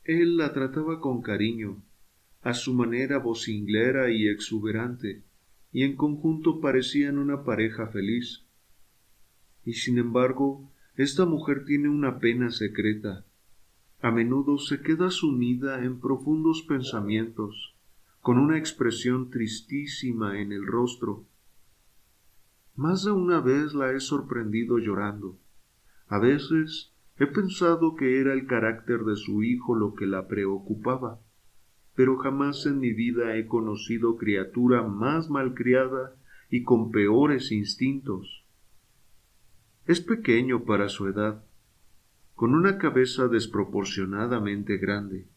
Él la trataba con cariño, a su manera vocinglera y exuberante, y en conjunto parecían una pareja feliz. Y sin embargo, esta mujer tiene una pena secreta. A menudo se queda sumida en profundos pensamientos, con una expresión tristísima en el rostro. Más de una vez la he sorprendido llorando. A veces he pensado que era el carácter de su hijo lo que la preocupaba, pero jamás en mi vida he conocido criatura más malcriada y con peores instintos. Es pequeño para su edad, con una cabeza desproporcionadamente grande.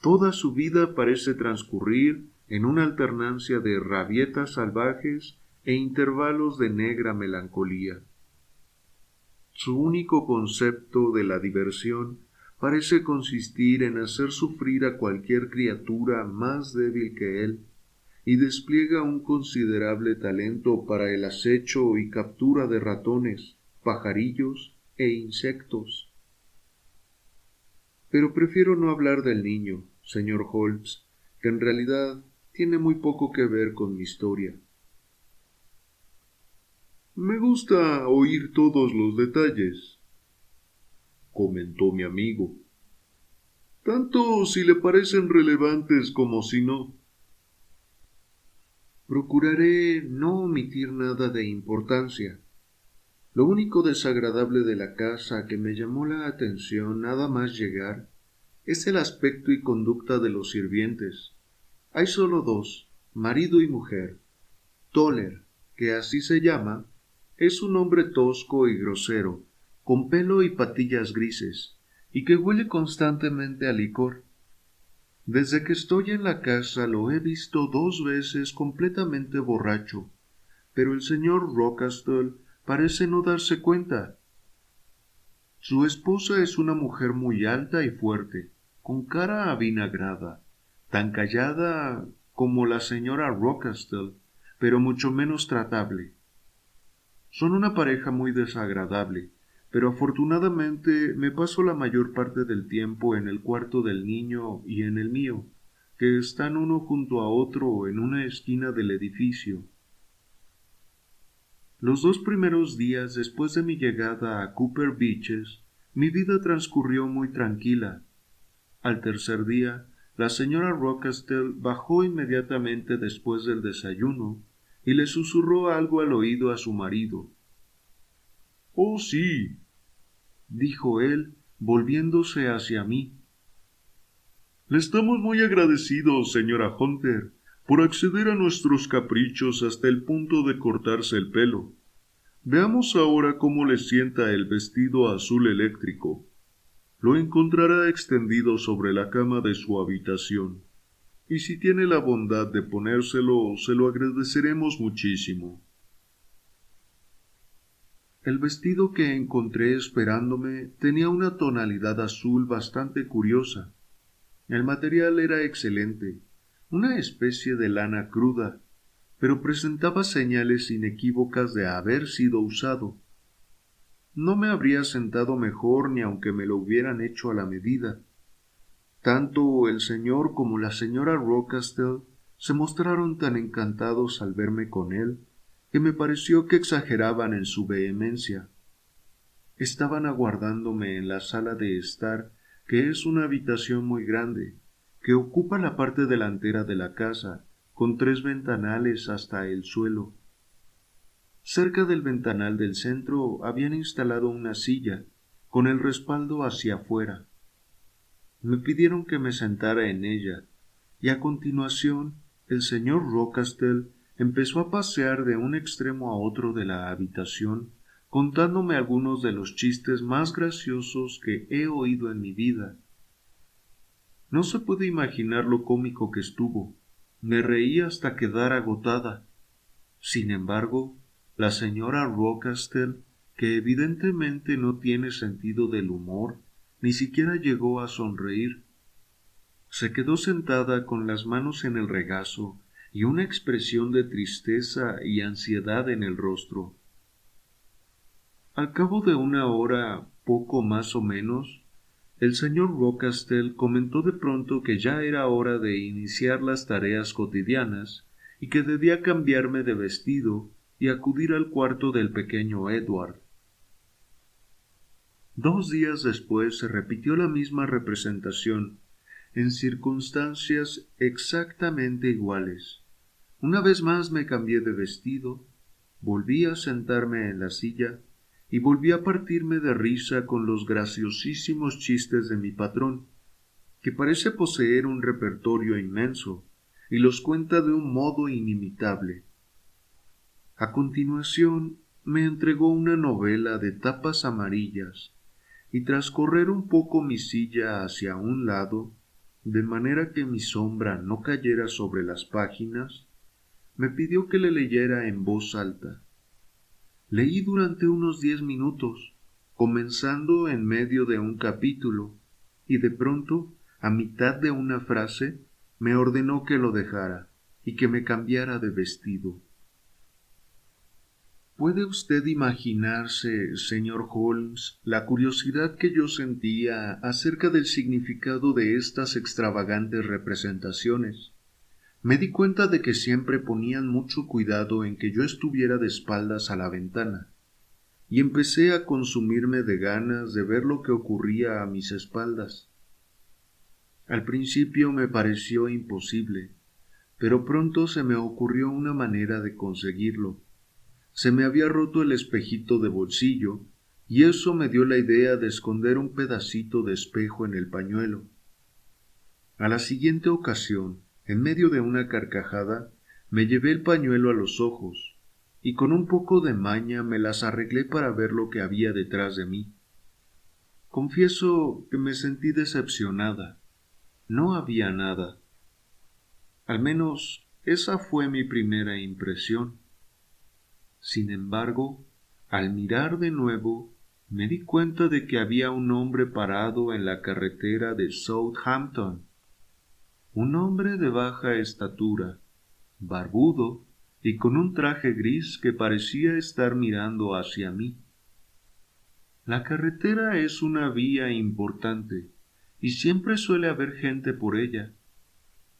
Toda su vida parece transcurrir en una alternancia de rabietas salvajes e intervalos de negra melancolía. Su único concepto de la diversión parece consistir en hacer sufrir a cualquier criatura más débil que él, y despliega un considerable talento para el acecho y captura de ratones, pajarillos e insectos. Pero prefiero no hablar del niño, señor Holmes, que en realidad tiene muy poco que ver con mi historia. Me gusta oír todos los detalles, comentó mi amigo, tanto si le parecen relevantes como si no. Procuraré no omitir nada de importancia. Lo único desagradable de la casa que me llamó la atención nada más llegar es el aspecto y conducta de los sirvientes. Hay solo 2, marido y mujer. Toller, que así se llama, es un hombre tosco y grosero, con pelo y patillas grises, y que huele constantemente a licor. Desde que estoy en la casa lo he visto 2 veces completamente borracho, pero el señor Rockastle parece no darse cuenta. Su esposa es una mujer muy alta y fuerte, con cara avinagrada, tan callada como la señora Rockastle, pero mucho menos tratable. Son una pareja muy desagradable, pero afortunadamente me paso la mayor parte del tiempo en el cuarto del niño y en el mío, que están uno junto a otro en una esquina del edificio. Los 2 primeros días después de mi llegada a Cooper Beeches, mi vida transcurrió muy tranquila. Al tercer día, la señora Rockastle bajó inmediatamente después del desayuno y le susurró algo al oído a su marido. «Oh, sí», dijo él, volviéndose hacia mí. «Le estamos muy agradecidos, señora Hunter, por acceder a nuestros caprichos hasta el punto de cortarse el pelo. Veamos ahora cómo le sienta el vestido azul eléctrico. Lo encontrará extendido sobre la cama de su habitación, y si tiene la bondad de ponérselo, se lo agradeceremos muchísimo». El vestido que encontré esperándome tenía una tonalidad azul bastante curiosa. El material era excelente, una especie de lana cruda, pero presentaba señales inequívocas de haber sido usado. No me habría sentado mejor ni aunque me lo hubieran hecho a la medida. Tanto el señor como la señora Rockastle se mostraron tan encantados al verme con él, que me pareció que exageraban en su vehemencia. Estaban aguardándome en la sala de estar, que es una habitación muy grande, que ocupa la parte delantera de la casa, con 3 ventanales hasta el suelo. Cerca del ventanal del centro habían instalado una silla, con el respaldo hacia afuera. Me pidieron que me sentara en ella, y a continuación el señor Rockastle empezó a pasear de un extremo a otro de la habitación, contándome algunos de los chistes más graciosos que he oído en mi vida. No se puede imaginar lo cómico que estuvo. Me reí hasta quedar agotada. Sin embargo, la señora Rockastle, que evidentemente no tiene sentido del humor, ni siquiera llegó a sonreír. Se quedó sentada con las manos en el regazo y una expresión de tristeza y ansiedad en el rostro. Al cabo de una hora, poco más o menos, el señor Rockastle comentó de pronto que ya era hora de iniciar las tareas cotidianas y que debía cambiarme de vestido y acudir al cuarto del pequeño Edward. 2 días después se repitió la misma representación, en circunstancias exactamente iguales. Una vez más me cambié de vestido, volví a sentarme en la silla y volví a partirme de risa con los graciosísimos chistes de mi patrón, que parece poseer un repertorio inmenso y los cuenta de un modo inimitable. A continuación me entregó una novela de tapas amarillas y tras correr un poco mi silla hacia un lado, de manera que mi sombra no cayera sobre las páginas, me pidió que le leyera en voz alta. Leí durante unos 10 minutos, comenzando en medio de un capítulo, y de pronto, a mitad de una frase, me ordenó que lo dejara y que me cambiara de vestido. ¿Puede usted imaginarse, señor Holmes, la curiosidad que yo sentía acerca del significado de estas extravagantes representaciones? Me di cuenta de que siempre ponían mucho cuidado en que yo estuviera de espaldas a la ventana, y empecé a consumirme de ganas de ver lo que ocurría a mis espaldas. Al principio me pareció imposible, pero pronto se me ocurrió una manera de conseguirlo. Se me había roto el espejito de bolsillo, y eso me dio la idea de esconder un pedacito de espejo en el pañuelo. A la siguiente ocasión, en medio de una carcajada, me llevé el pañuelo a los ojos, y con un poco de maña me las arreglé para ver lo que había detrás de mí. Confieso que me sentí decepcionada. No había nada. Al menos esa fue mi primera impresión. Sin embargo, al mirar de nuevo, Me di cuenta de que había un hombre parado en la carretera de Southampton, un hombre de baja estatura, barbudo y con un traje gris que parecía estar mirando hacia mí. La carretera es una vía importante y siempre suele haber gente por ella.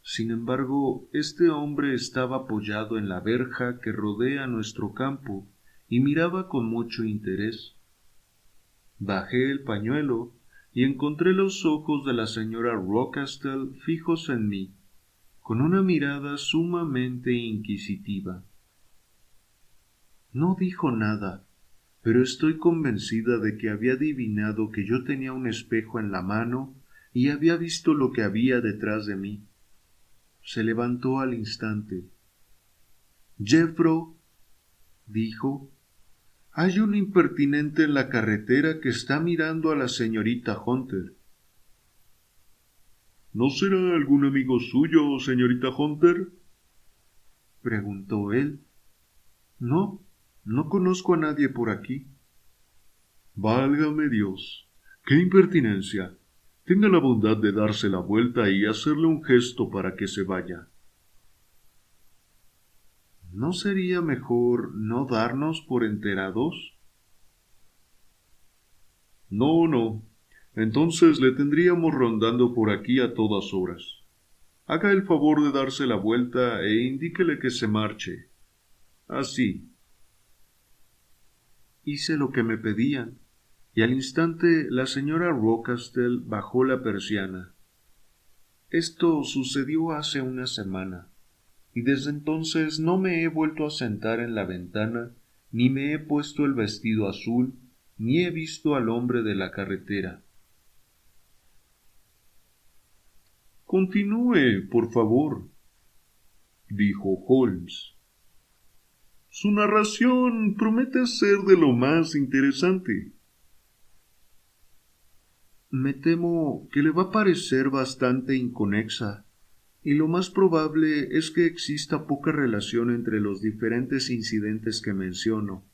Sin embargo, este hombre estaba apoyado en la verja que rodea nuestro campo y miraba con mucho interés. Bajé el pañuelo y encontré los ojos de la señora Rocastle fijos en mí, con una mirada sumamente inquisitiva. No dijo nada, pero estoy convencida de que había adivinado que yo tenía un espejo en la mano y había visto lo que había detrás de mí. Se levantó al instante. —Jeffro —dijo—, hay un impertinente en la carretera que está mirando a la señorita Hunter. —¿No será algún amigo suyo, señorita Hunter? —preguntó él. —No, no conozco a nadie por aquí. —Válgame Dios, qué impertinencia. Tenga la bondad de darse la vuelta y hacerle un gesto para que se vaya. ¿No sería mejor no darnos por enterados? No, no. Entonces le tendríamos rondando por aquí a todas horas. Haga el favor de darse la vuelta e indíquele que se marche. Así. Hice lo que me pedían, y al instante la señora Rocastle bajó la persiana. Esto sucedió hace una semana, y desde entonces no me he vuelto a sentar en la ventana, ni me he puesto el vestido azul, ni he visto al hombre de la carretera. —Continúe, por favor —dijo Holmes—. Su narración promete ser de lo más interesante. Me temo que le va a parecer bastante inconexa, y lo más probable es que exista poca relación entre los diferentes incidentes que menciono.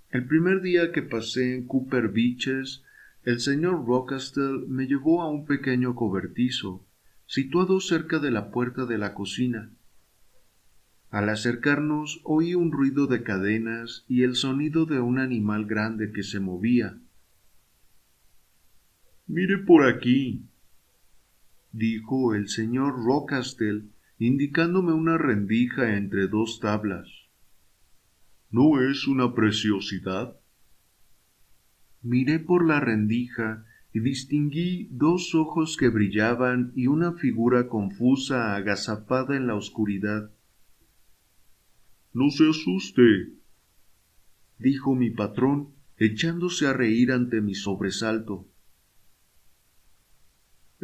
El primer día que pasé en Cooper Beeches, el señor Rocastle me llevó a un pequeño cobertizo, situado cerca de la puerta de la cocina. Al acercarnos oí un ruido de cadenas y el sonido de un animal grande que se movía. —Mire por aquí —dijo el señor Rocastle, indicándome una rendija entre dos tablas. —¿No es una preciosidad? Miré por la rendija y distinguí dos ojos que brillaban y una figura confusa agazapada en la oscuridad. —No se asuste —dijo mi patrón, echándose a reír ante mi sobresalto—.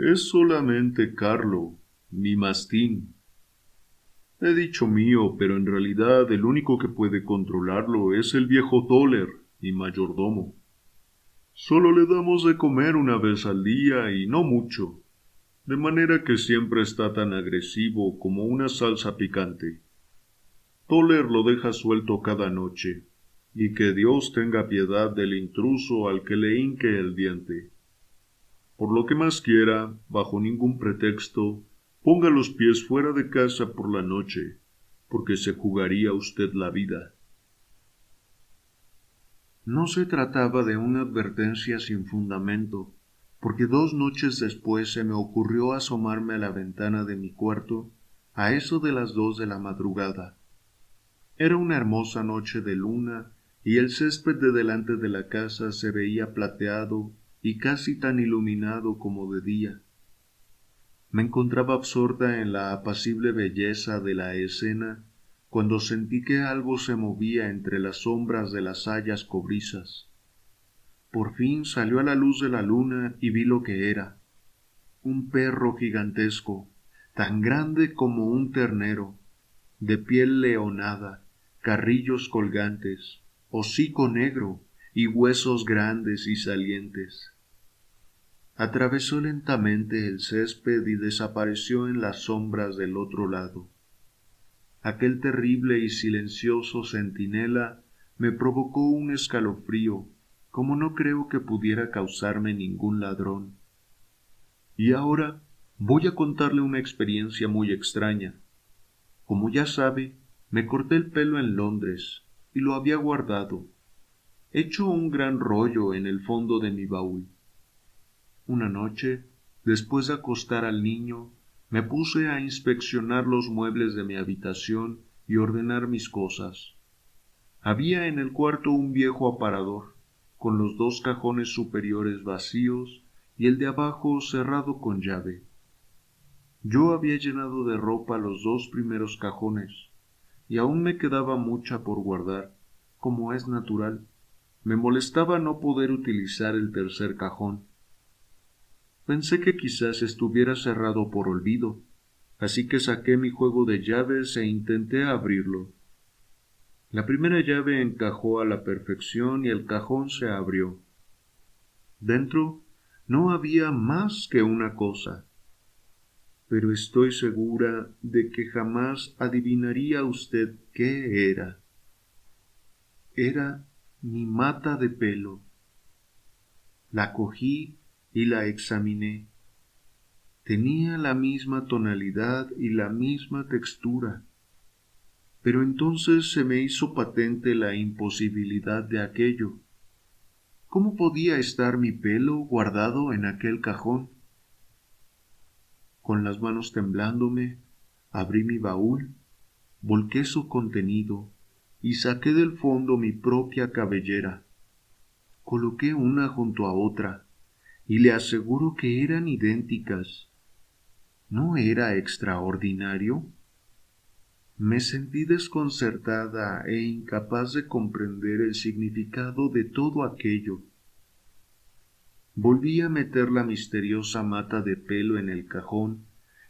Es solamente Carlo, mi mastín. He dicho mío, pero en realidad el único que puede controlarlo es el viejo Toller, mi mayordomo. Solo le damos de comer una vez al día y no mucho, de manera que siempre está tan agresivo como una salsa picante. Toller lo deja suelto cada noche, y que Dios tenga piedad del intruso al que le hinque el diente. Por lo que más quiera, bajo ningún pretexto, ponga los pies fuera de casa por la noche, porque se jugaría usted la vida. No se trataba de una advertencia sin fundamento, porque 2 noches después se me ocurrió asomarme a la ventana de mi cuarto a eso de las 2 de la madrugada. Era una hermosa noche de luna y el césped de delante de la casa se veía plateado y casi tan iluminado como de día. Me encontraba absorta en la apacible belleza de la escena cuando sentí que algo se movía entre las sombras de las hayas cobrizas. Por fin salió a la luz de la luna y vi lo que era. Un perro gigantesco, tan grande como un ternero, de piel leonada, carrillos colgantes, hocico negro y huesos grandes y salientes. Atravesó lentamente el césped y desapareció en las sombras del otro lado. Aquel terrible y silencioso centinela me provocó un escalofrío como no creo que pudiera causarme ningún ladrón. Y ahora voy a contarle una experiencia muy extraña. Como ya sabe, me corté el pelo en Londres y lo había guardado, hecho un gran rollo en el fondo de mi baúl. Una noche, después de acostar al niño, me puse a inspeccionar los muebles de mi habitación y ordenar mis cosas. Había en el cuarto un viejo aparador, con los 2 cajones superiores vacíos y el de abajo cerrado con llave. Yo había llenado de ropa los 2 primeros cajones, y aún me quedaba mucha por guardar, como es natural. Me molestaba no poder utilizar el tercer cajón. Pensé que quizás estuviera cerrado por olvido, así que saqué mi juego de llaves e intenté abrirlo. La primera llave encajó a la perfección y el cajón se abrió. Dentro no había más que una cosa, pero estoy segura de que jamás adivinaría usted qué era. Era mi mata de pelo. La cogí y la examiné. Tenía la misma tonalidad y la misma textura, pero entonces se me hizo patente la imposibilidad de aquello. ¿Cómo podía estar mi pelo guardado en aquel cajón? Con las manos temblándome, abrí mi baúl, volqué su contenido y saqué del fondo mi propia cabellera. Coloqué una junto a otra y le aseguro que eran idénticas. ¿No era extraordinario? Me sentí desconcertada e incapaz de comprender el significado de todo aquello. Volví a meter la misteriosa mata de pelo en el cajón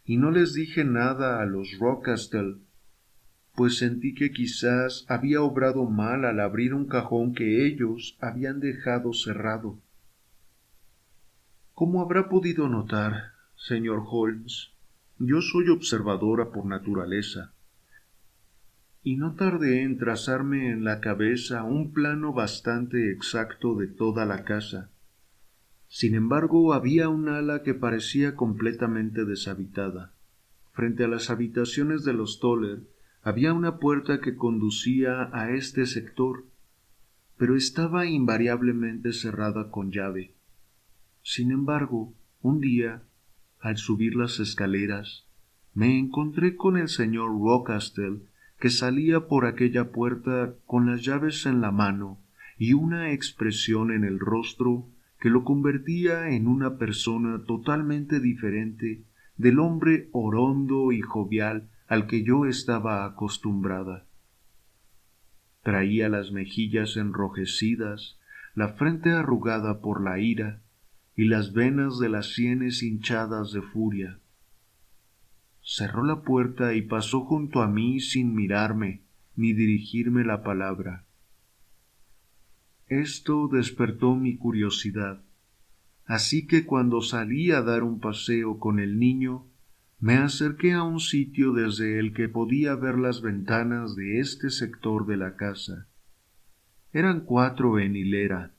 y no les dije nada a los Rocastle, pues sentí que quizás había obrado mal al abrir un cajón que ellos habían dejado cerrado. Como habrá podido notar, señor Holmes, yo soy observadora por naturaleza, y no tardé en trazarme en la cabeza un plano bastante exacto de toda la casa. Sin embargo, había un ala que parecía completamente deshabitada. Frente a las habitaciones de los Toller había una puerta que conducía a este sector, pero estaba invariablemente cerrada con llave. Sin embargo, un día, al subir las escaleras, me encontré con el señor Rocastle, que salía por aquella puerta con las llaves en la mano y una expresión en el rostro que lo convertía en una persona totalmente diferente del hombre orondo y jovial al que yo estaba acostumbrada. Traía las mejillas enrojecidas, la frente arrugada por la ira y las venas de las sienes hinchadas de furia. Cerró la puerta y pasó junto a mí sin mirarme ni dirigirme la palabra. Esto despertó mi curiosidad, así que cuando salí a dar un paseo con el niño, me acerqué a un sitio desde el que podía ver las ventanas de este sector de la casa. Eran 4 en hilera,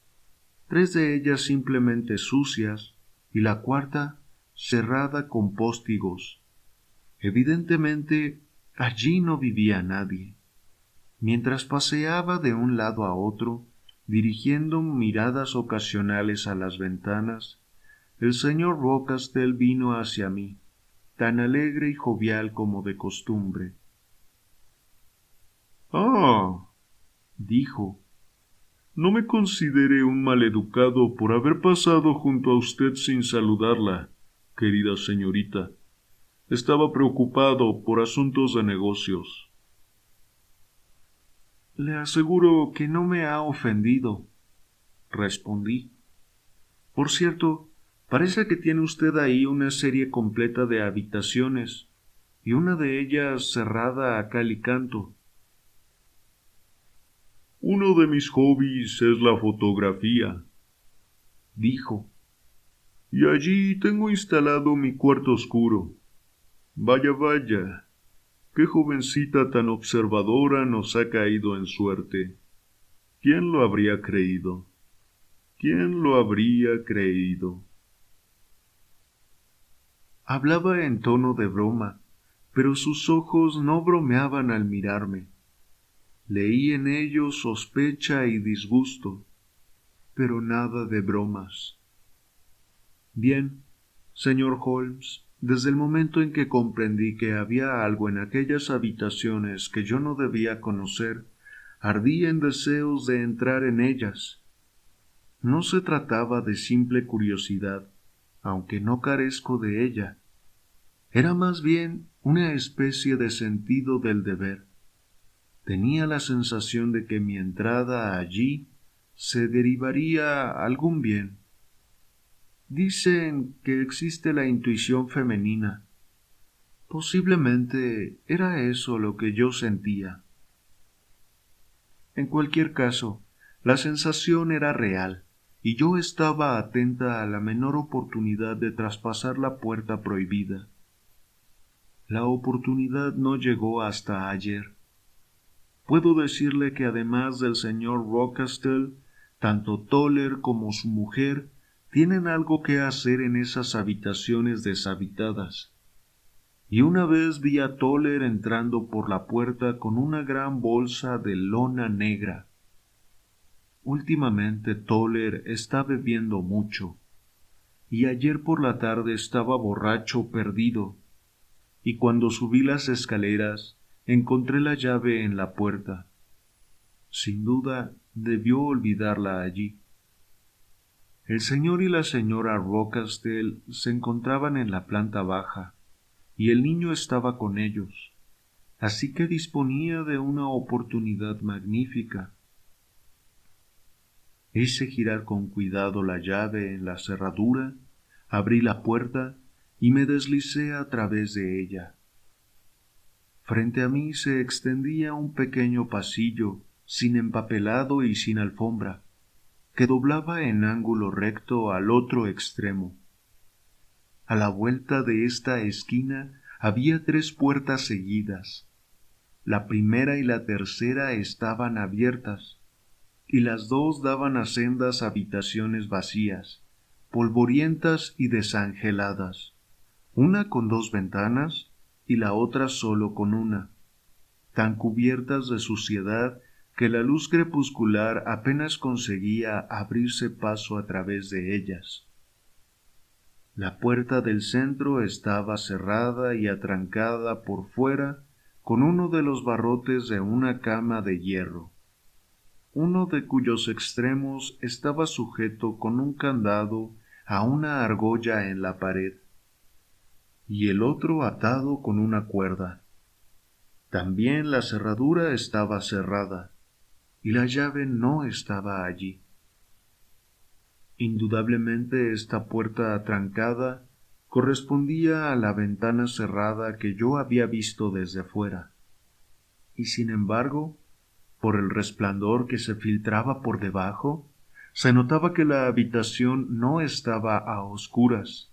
3 de ellas simplemente sucias y la cuarta cerrada con póstigos. Evidentemente, allí no vivía nadie. Mientras paseaba de un lado a otro, dirigiendo miradas ocasionales a las ventanas, el señor Rocastle vino hacia mí, tan alegre y jovial como de costumbre. Ah, Dijo, no me considere un maleducado por haber pasado junto a usted sin saludarla, querida señorita. Estaba preocupado por asuntos de negocios. le aseguro que no me ha ofendido, respondí. Por cierto, parece que tiene usted ahí una serie completa de habitaciones, y una de ellas cerrada a cal y canto. Uno de mis hobbies es la fotografía, Dijo, y allí tengo instalado mi cuarto oscuro. Vaya, vaya, qué jovencita tan observadora nos ha caído en suerte. ¿Quién lo habría creído? ¿Quién lo habría creído? Hablaba en tono de broma, pero sus ojos no bromeaban al mirarme. Leí en ellos sospecha y disgusto, pero nada de bromas. Bien, señor Holmes, desde el momento en que comprendí que había algo en aquellas habitaciones que yo no debía conocer, ardí en deseos de entrar en ellas. No se trataba de simple curiosidad, aunque no carezco de ella. Era más bien una especie de sentido del deber. Tenía la sensación de que mi entrada allí se derivaría algún bien. Dicen que existe la intuición femenina. Posiblemente era eso lo que yo sentía. En cualquier caso, la sensación era real, y yo estaba atenta a la menor oportunidad de traspasar la puerta prohibida. La oportunidad no llegó hasta ayer. Puedo decirle que además del señor Rochester, tanto Toller como su mujer tienen algo que hacer en esas habitaciones deshabitadas. Y una vez vi a Toller entrando por la puerta con una gran bolsa de lona negra. Últimamente Toller está bebiendo mucho, y ayer por la tarde estaba borracho perdido, y cuando subí las escaleras encontré la llave en la puerta. Sin duda debió olvidarla allí. El señor y la señora Rochester se encontraban en la planta baja, y el niño estaba con ellos, así que disponía de una oportunidad magnífica. Hice girar con cuidado la llave en la cerradura, abrí la puerta y me deslicé a través de ella. Frente a mí se extendía un pequeño pasillo, sin empapelado y sin alfombra, que doblaba en ángulo recto al otro extremo. A la vuelta de esta esquina había 3 puertas seguidas. La primera y la tercera estaban abiertas, y las 2 daban a sendas habitaciones vacías, polvorientas y desangeladas, una con 2 ventanas y la otra solo con una, tan cubiertas de suciedad que la luz crepuscular apenas conseguía abrirse paso a través de ellas. La puerta del centro estaba cerrada y atrancada por fuera con uno de los barrotes de una cama de hierro, uno de cuyos extremos estaba sujeto con un candado a una argolla en la pared, y el otro atado con una cuerda. También la cerradura estaba cerrada, y la llave no estaba allí. Indudablemente esta puerta atrancada correspondía a la ventana cerrada que yo había visto desde fuera, y sin embargo, por el resplandor que se filtraba por debajo, se notaba que la habitación no estaba a oscuras.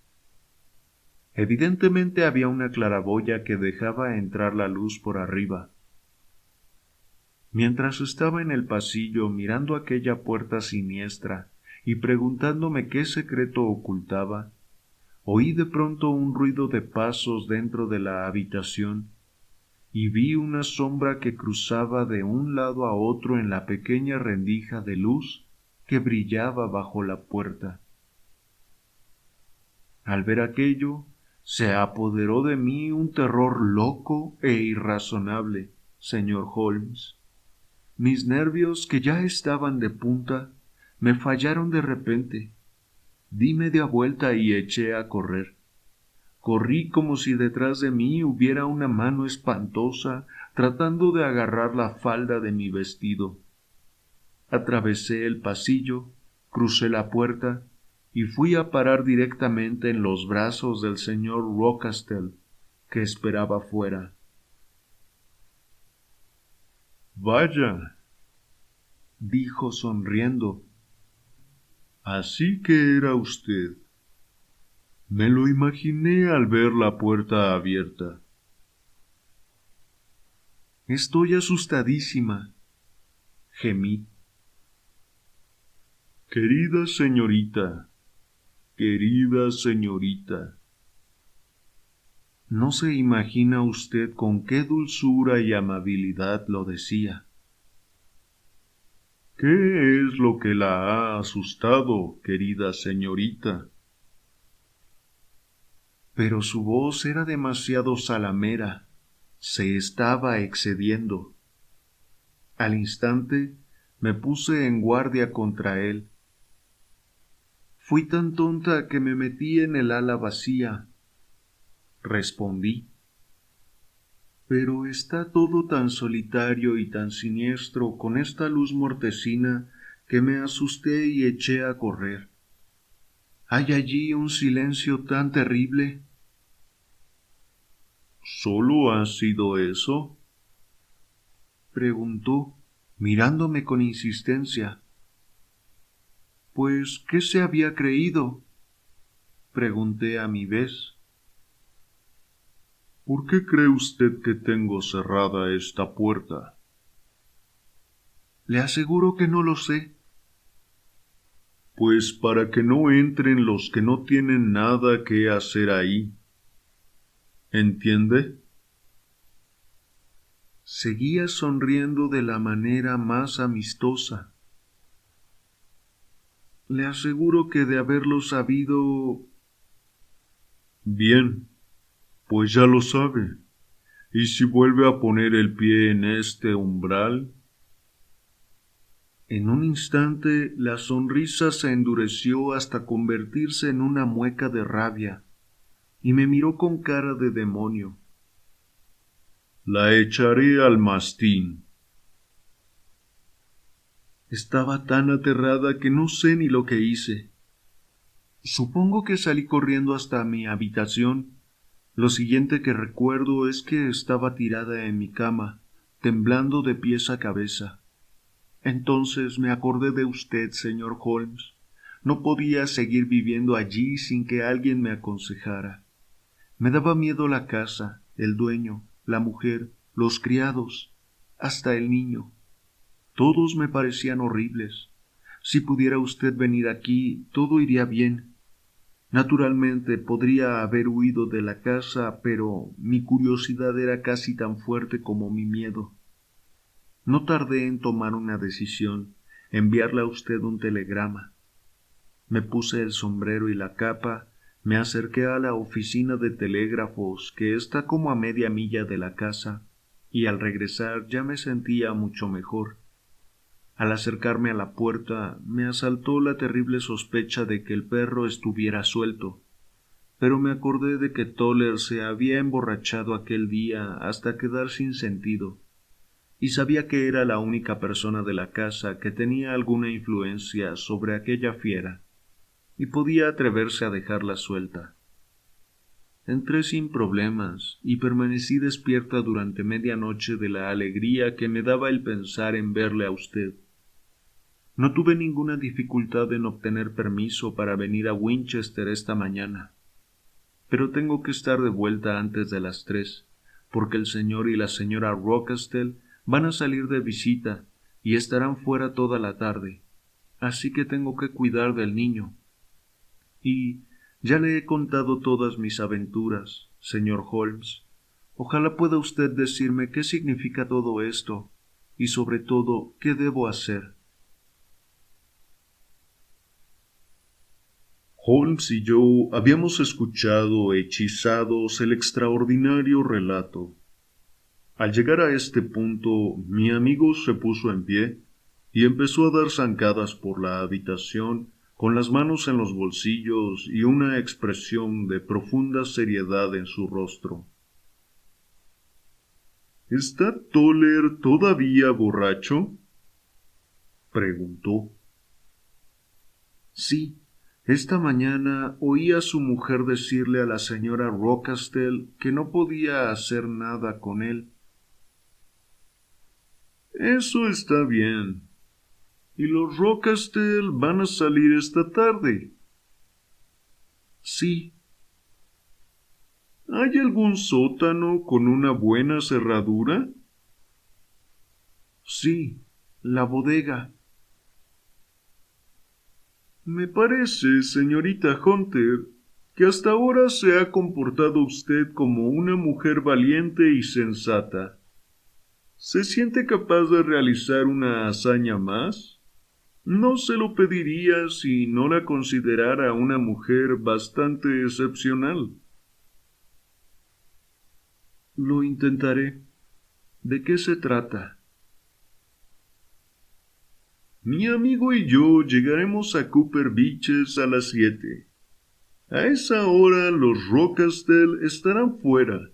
Evidentemente había una claraboya que dejaba entrar la luz por arriba. Mientras estaba en el pasillo mirando aquella puerta siniestra y preguntándome qué secreto ocultaba, oí de pronto un ruido de pasos dentro de la habitación y vi una sombra que cruzaba de un lado a otro en la pequeña rendija de luz que brillaba bajo la puerta. Al ver aquello, se apoderó de mí un terror loco e irrazonable, señor Holmes. Mis nervios, que ya estaban de punta, me fallaron de repente. Di media vuelta y eché a correr. Corrí como si detrás de mí hubiera una mano espantosa tratando de agarrar la falda de mi vestido. Atravesé el pasillo, crucé la puerta y fui a parar directamente en los brazos del señor Rochester, que esperaba fuera. «Vaya», dijo sonriendo, «así que era usted. Me lo imaginé al ver la puerta abierta». «Estoy asustadísima», gemí. Querida señorita, querida señorita. No se imagina usted con qué dulzura y amabilidad lo decía. ¿Qué es lo que la ha asustado, querida señorita? Pero su voz era demasiado zalamera, se estaba excediendo. Al instante me puse en guardia contra él. Fui tan tonta que me metí en el ala vacía. Respondí. Pero está todo tan solitario y tan siniestro con esta luz mortecina que me asusté y eché a correr. ¿Hay allí un silencio tan terrible? ¿Solo ha sido eso? Preguntó, mirándome con insistencia. Pues, ¿qué se había creído? Pregunté a mi vez. ¿Por qué cree usted que tengo cerrada esta puerta? Le aseguro que no lo sé. Pues para que no entren los que no tienen nada que hacer ahí. ¿Entiende? Seguía sonriendo de la manera más amistosa. Le aseguro que de haberlo sabido... Bien, pues ya lo sabe. ¿Y si vuelve a poner el pie en este umbral? En un instante la sonrisa se endureció hasta convertirse en una mueca de rabia, y me miró con cara de demonio. La echaré al mastín. Estaba tan aterrada que no sé ni lo que hice. Supongo que salí corriendo hasta mi habitación. Lo siguiente que recuerdo es que estaba tirada en mi cama, temblando de pies a cabeza. Entonces me acordé de usted, señor Holmes. No podía seguir viviendo allí sin que alguien me aconsejara. Me daba miedo la casa, el dueño, la mujer, los criados, hasta el niño. Todos me parecían horribles. Si pudiera usted venir aquí, todo iría bien. Naturalmente podría haber huido de la casa, pero mi curiosidad era casi tan fuerte como mi miedo. No tardé en tomar una decisión, enviarle a usted un telegrama. Me puse el sombrero y la capa, me acerqué a la oficina de telégrafos, que está como a media milla de la casa, y al regresar ya me sentía mucho mejor. Al acercarme a la puerta, me asaltó la terrible sospecha de que el perro estuviera suelto, pero me acordé de que Toller se había emborrachado aquel día hasta quedar sin sentido, y sabía que era la única persona de la casa que tenía alguna influencia sobre aquella fiera, y podía atreverse a dejarla suelta. Entré sin problemas y permanecí despierta durante media noche de la alegría que me daba el pensar en verle a usted. No tuve ninguna dificultad en obtener permiso para venir a Winchester esta mañana, pero tengo que estar de vuelta antes de las 3, porque el señor y la señora Rockestell van a salir de visita y estarán fuera toda la tarde, así que tengo que cuidar del niño. Y ya le he contado todas mis aventuras, señor Holmes. Ojalá pueda usted decirme qué significa todo esto, y sobre todo, qué debo hacer. Holmes y yo habíamos escuchado hechizados el extraordinario relato. Al llegar a este punto, mi amigo se puso en pie y empezó a dar zancadas por la habitación con las manos en los bolsillos y una expresión de profunda seriedad en su rostro. ¿Está Toller todavía borracho?, preguntó. Sí. Esta mañana oí a su mujer decirle a la señora Rockestell que no podía hacer nada con él. Eso está bien. ¿Y los Rockestell van a salir esta tarde? Sí. ¿Hay algún sótano con una buena cerradura? Sí, la bodega. Me parece, señorita Hunter, que hasta ahora se ha comportado usted como una mujer valiente y sensata. ¿Se siente capaz de realizar una hazaña más? No se lo pediría si no la considerara una mujer bastante excepcional. Lo intentaré. ¿De qué se trata? Mi amigo y yo llegaremos a Cooper Beaches a las 7. A esa hora los Rockastle estarán fuera,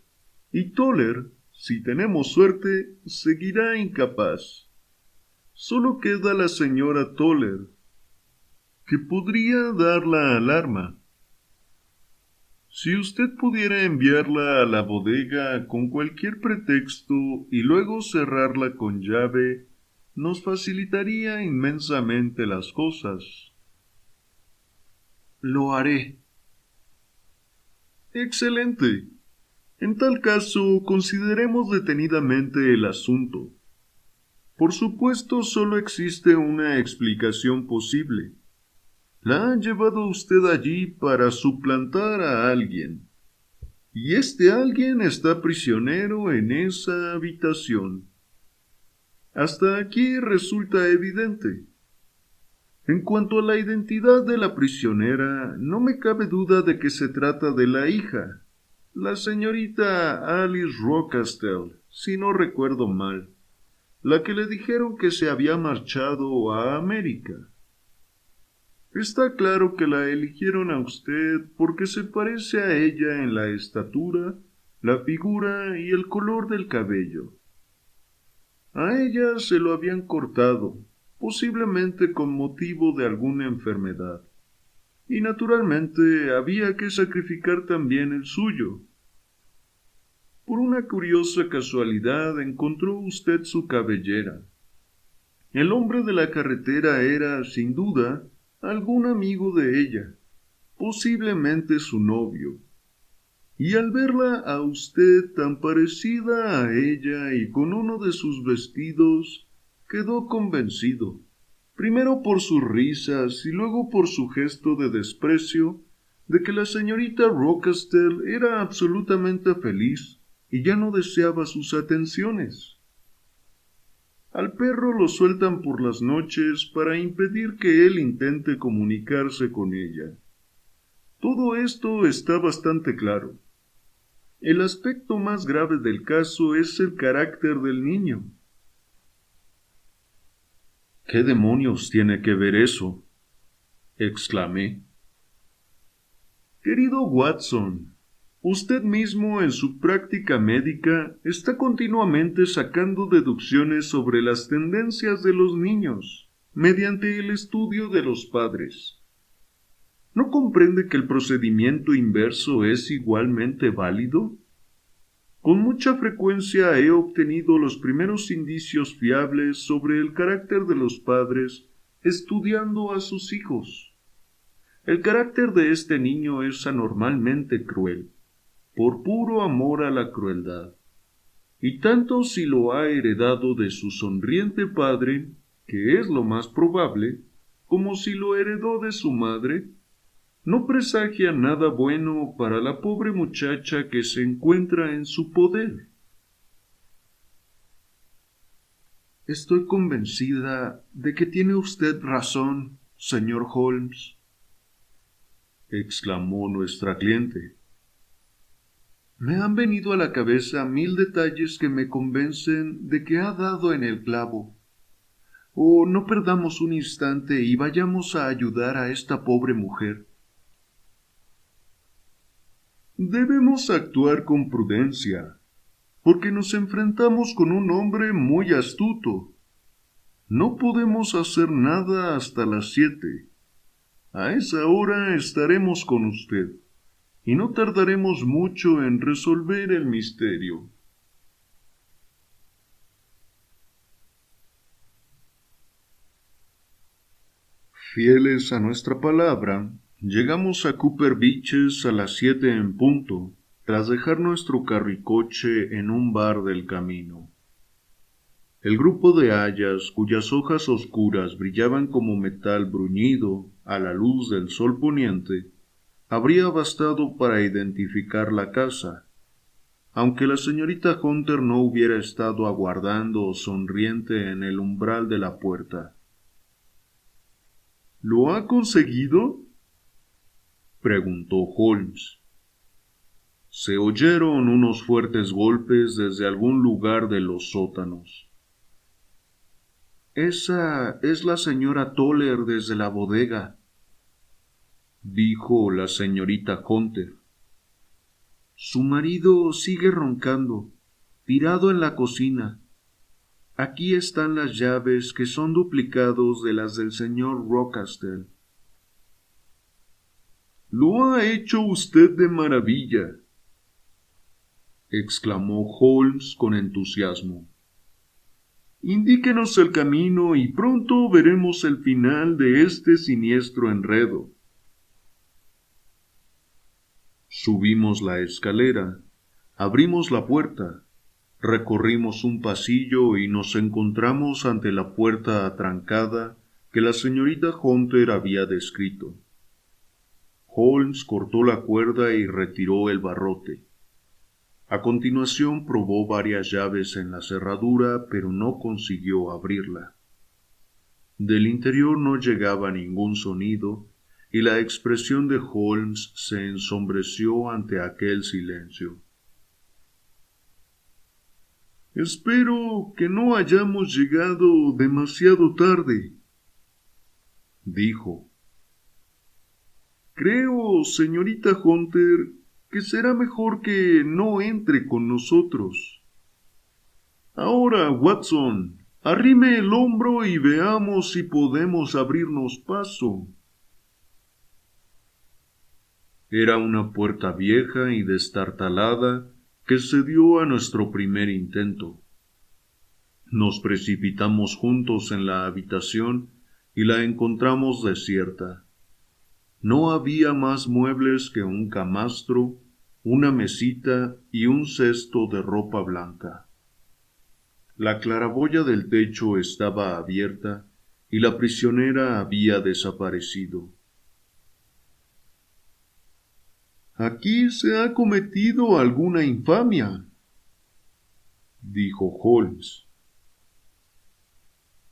y Toller, si tenemos suerte, seguirá incapaz. Solo queda la señora Toller, que podría dar la alarma. Si usted pudiera enviarla a la bodega con cualquier pretexto y luego cerrarla con llave, nos facilitaría inmensamente las cosas. Lo haré. Excelente. En tal caso, consideremos detenidamente el asunto. Por supuesto, solo existe una explicación posible. La ha llevado usted allí para suplantar a alguien. Y este alguien está prisionero en esa habitación. Hasta aquí resulta evidente. En cuanto a la identidad de la prisionera, no me cabe duda de que se trata de la hija, la señorita Alice Rockastle, si no recuerdo mal, la que le dijeron que se había marchado a América. Está claro que la eligieron a usted porque se parece a ella en la estatura, la figura y el color del cabello. A ella se lo habían cortado, posiblemente con motivo de alguna enfermedad. Y naturalmente había que sacrificar también el suyo. Por una curiosa casualidad encontró usted su cabellera. El hombre de la carretera era, sin duda, algún amigo de ella, posiblemente su novio. Y al verla a usted tan parecida a ella y con uno de sus vestidos, quedó convencido, primero por sus risas y luego por su gesto de desprecio, de que la señorita Rockastle era absolutamente feliz y ya no deseaba sus atenciones. Al perro lo sueltan por las noches para impedir que él intente comunicarse con ella. Todo esto está bastante claro. El aspecto más grave del caso es el carácter del niño. ¿Qué demonios tiene que ver eso?, exclamé. Querido Watson, usted mismo en su práctica médica está continuamente sacando deducciones sobre las tendencias de los niños, mediante el estudio de los padres. ¿No comprende que el procedimiento inverso es igualmente válido? Con mucha frecuencia he obtenido los primeros indicios fiables sobre el carácter de los padres estudiando a sus hijos. El carácter de este niño es anormalmente cruel, por puro amor a la crueldad, y tanto si lo ha heredado de su sonriente padre, que es lo más probable, como si lo heredó de su madre, no presagia nada bueno para la pobre muchacha que se encuentra en su poder. Estoy convencida de que tiene usted razón, señor Holmes, exclamó nuestra cliente. Me han venido a la cabeza 1000 detalles que me convencen de que ha dado en el clavo. Oh, no perdamos un instante y vayamos a ayudar a esta pobre mujer. Debemos actuar con prudencia, porque nos enfrentamos con un hombre muy astuto. No podemos hacer nada hasta las 7. A esa hora estaremos con usted, y no tardaremos mucho en resolver el misterio. Fieles a nuestra palabra, llegamos a Cooper Beaches a las 7 en punto, tras dejar nuestro carricoche en un bar del camino. El grupo de hayas, cuyas hojas oscuras brillaban como metal bruñido a la luz del sol poniente, habría bastado para identificar la casa, aunque la señorita Hunter no hubiera estado aguardando sonriente en el umbral de la puerta. ¿Lo ha conseguido?, preguntó Holmes. Se oyeron unos fuertes golpes desde algún lugar de los sótanos. «Esa es la señora Toller desde la bodega», dijo la señorita Hunter. «Su marido sigue roncando, tirado en la cocina. Aquí están las llaves que son duplicados de las del señor Rochester». «Lo ha hecho usted de maravilla», exclamó Holmes con entusiasmo. «Indíquenos el camino y pronto veremos el final de este siniestro enredo». Subimos la escalera, abrimos la puerta, recorrimos un pasillo y nos encontramos ante la puerta atrancada que la señorita Hunter había descrito. Holmes cortó la cuerda y retiró el barrote. A continuación probó varias llaves en la cerradura, pero no consiguió abrirla. Del interior no llegaba ningún sonido, y la expresión de Holmes se ensombreció ante aquel silencio. «Espero que no hayamos llegado demasiado tarde», dijo. «Creo, señorita Hunter, que será mejor que no entre con nosotros. Ahora, Watson, arrime el hombro y veamos si podemos abrirnos paso». Era una puerta vieja y destartalada que cedió a nuestro primer intento. Nos precipitamos juntos en la habitación y la encontramos desierta. No había más muebles que un camastro, una mesita y un cesto de ropa blanca. La claraboya del techo estaba abierta y la prisionera había desaparecido. «Aquí se ha cometido alguna infamia», dijo Holmes.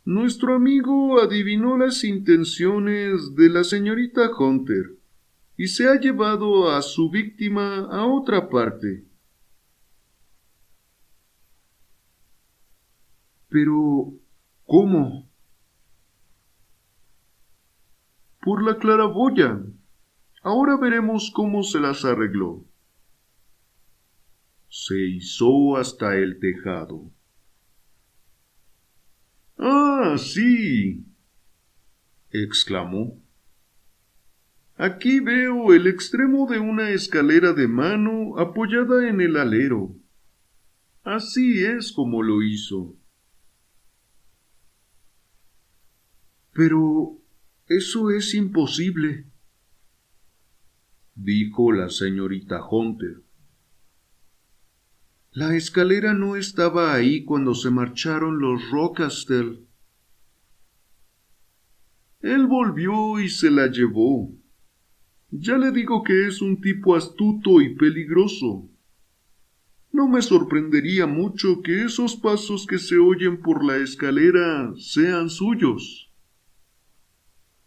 «Nuestro amigo adivinó las intenciones de la señorita Hunter y se ha llevado a su víctima a otra parte». «Pero, ¿cómo?» «Por la claraboya. Ahora veremos cómo se las arregló». Se izó hasta el tejado. «¡Ah, sí!», exclamó. «Aquí veo el extremo de una escalera de mano apoyada en el alero. Así es como lo hizo». «Pero eso es imposible», dijo la señorita Hunter. «La escalera no estaba ahí cuando se marcharon los Rochester. Él volvió y se la llevó. Ya le digo que es un tipo astuto y peligroso. No me sorprendería mucho que esos pasos que se oyen por la escalera sean suyos.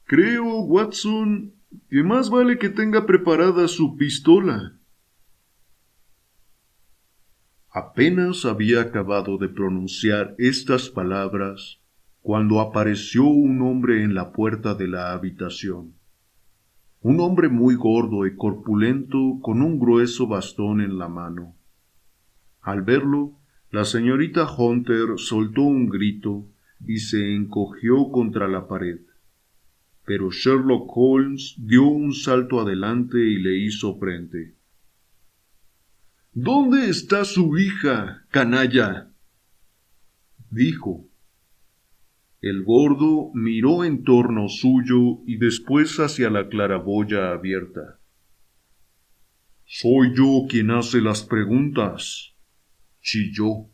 Creo, Watson, que más vale que tenga preparada su pistola». Apenas había acabado de pronunciar estas palabras cuando apareció un hombre en la puerta de la habitación. Un hombre muy gordo y corpulento con un grueso bastón en la mano. Al verlo, la señorita Hunter soltó un grito y se encogió contra la pared. Pero Sherlock Holmes dio un salto adelante y le hizo frente. «¿Dónde está su hija, canalla?», dijo. El gordo miró en torno suyo y después hacia la claraboya abierta. «Soy yo quien hace las preguntas», chilló.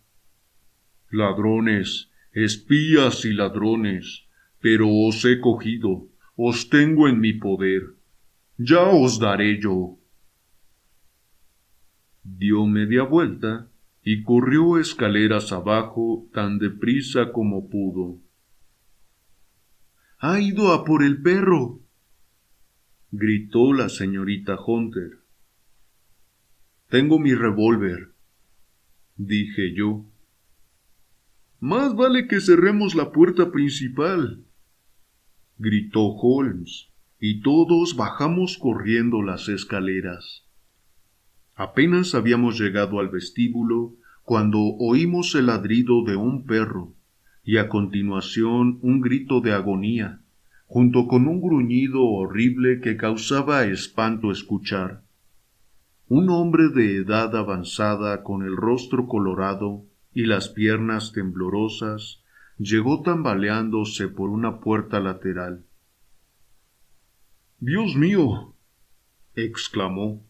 «Ladrones, espías y ladrones, pero os he cogido, os tengo en mi poder. Ya os daré yo. Dio media vuelta y corrió escaleras abajo tan deprisa como pudo. —¡Ha ido a por el perro! —gritó la señorita Hunter. —Tengo mi revólver —dije yo. —Más vale que cerremos la puerta principal —gritó Holmes, y todos bajamos corriendo las escaleras. Apenas habíamos llegado al vestíbulo cuando oímos el ladrido de un perro y a continuación un grito de agonía, junto con un gruñido horrible que causaba espanto escuchar. Un hombre de edad avanzada con el rostro colorado y las piernas temblorosas llegó tambaleándose por una puerta lateral. —¡Dios mío! —exclamó—.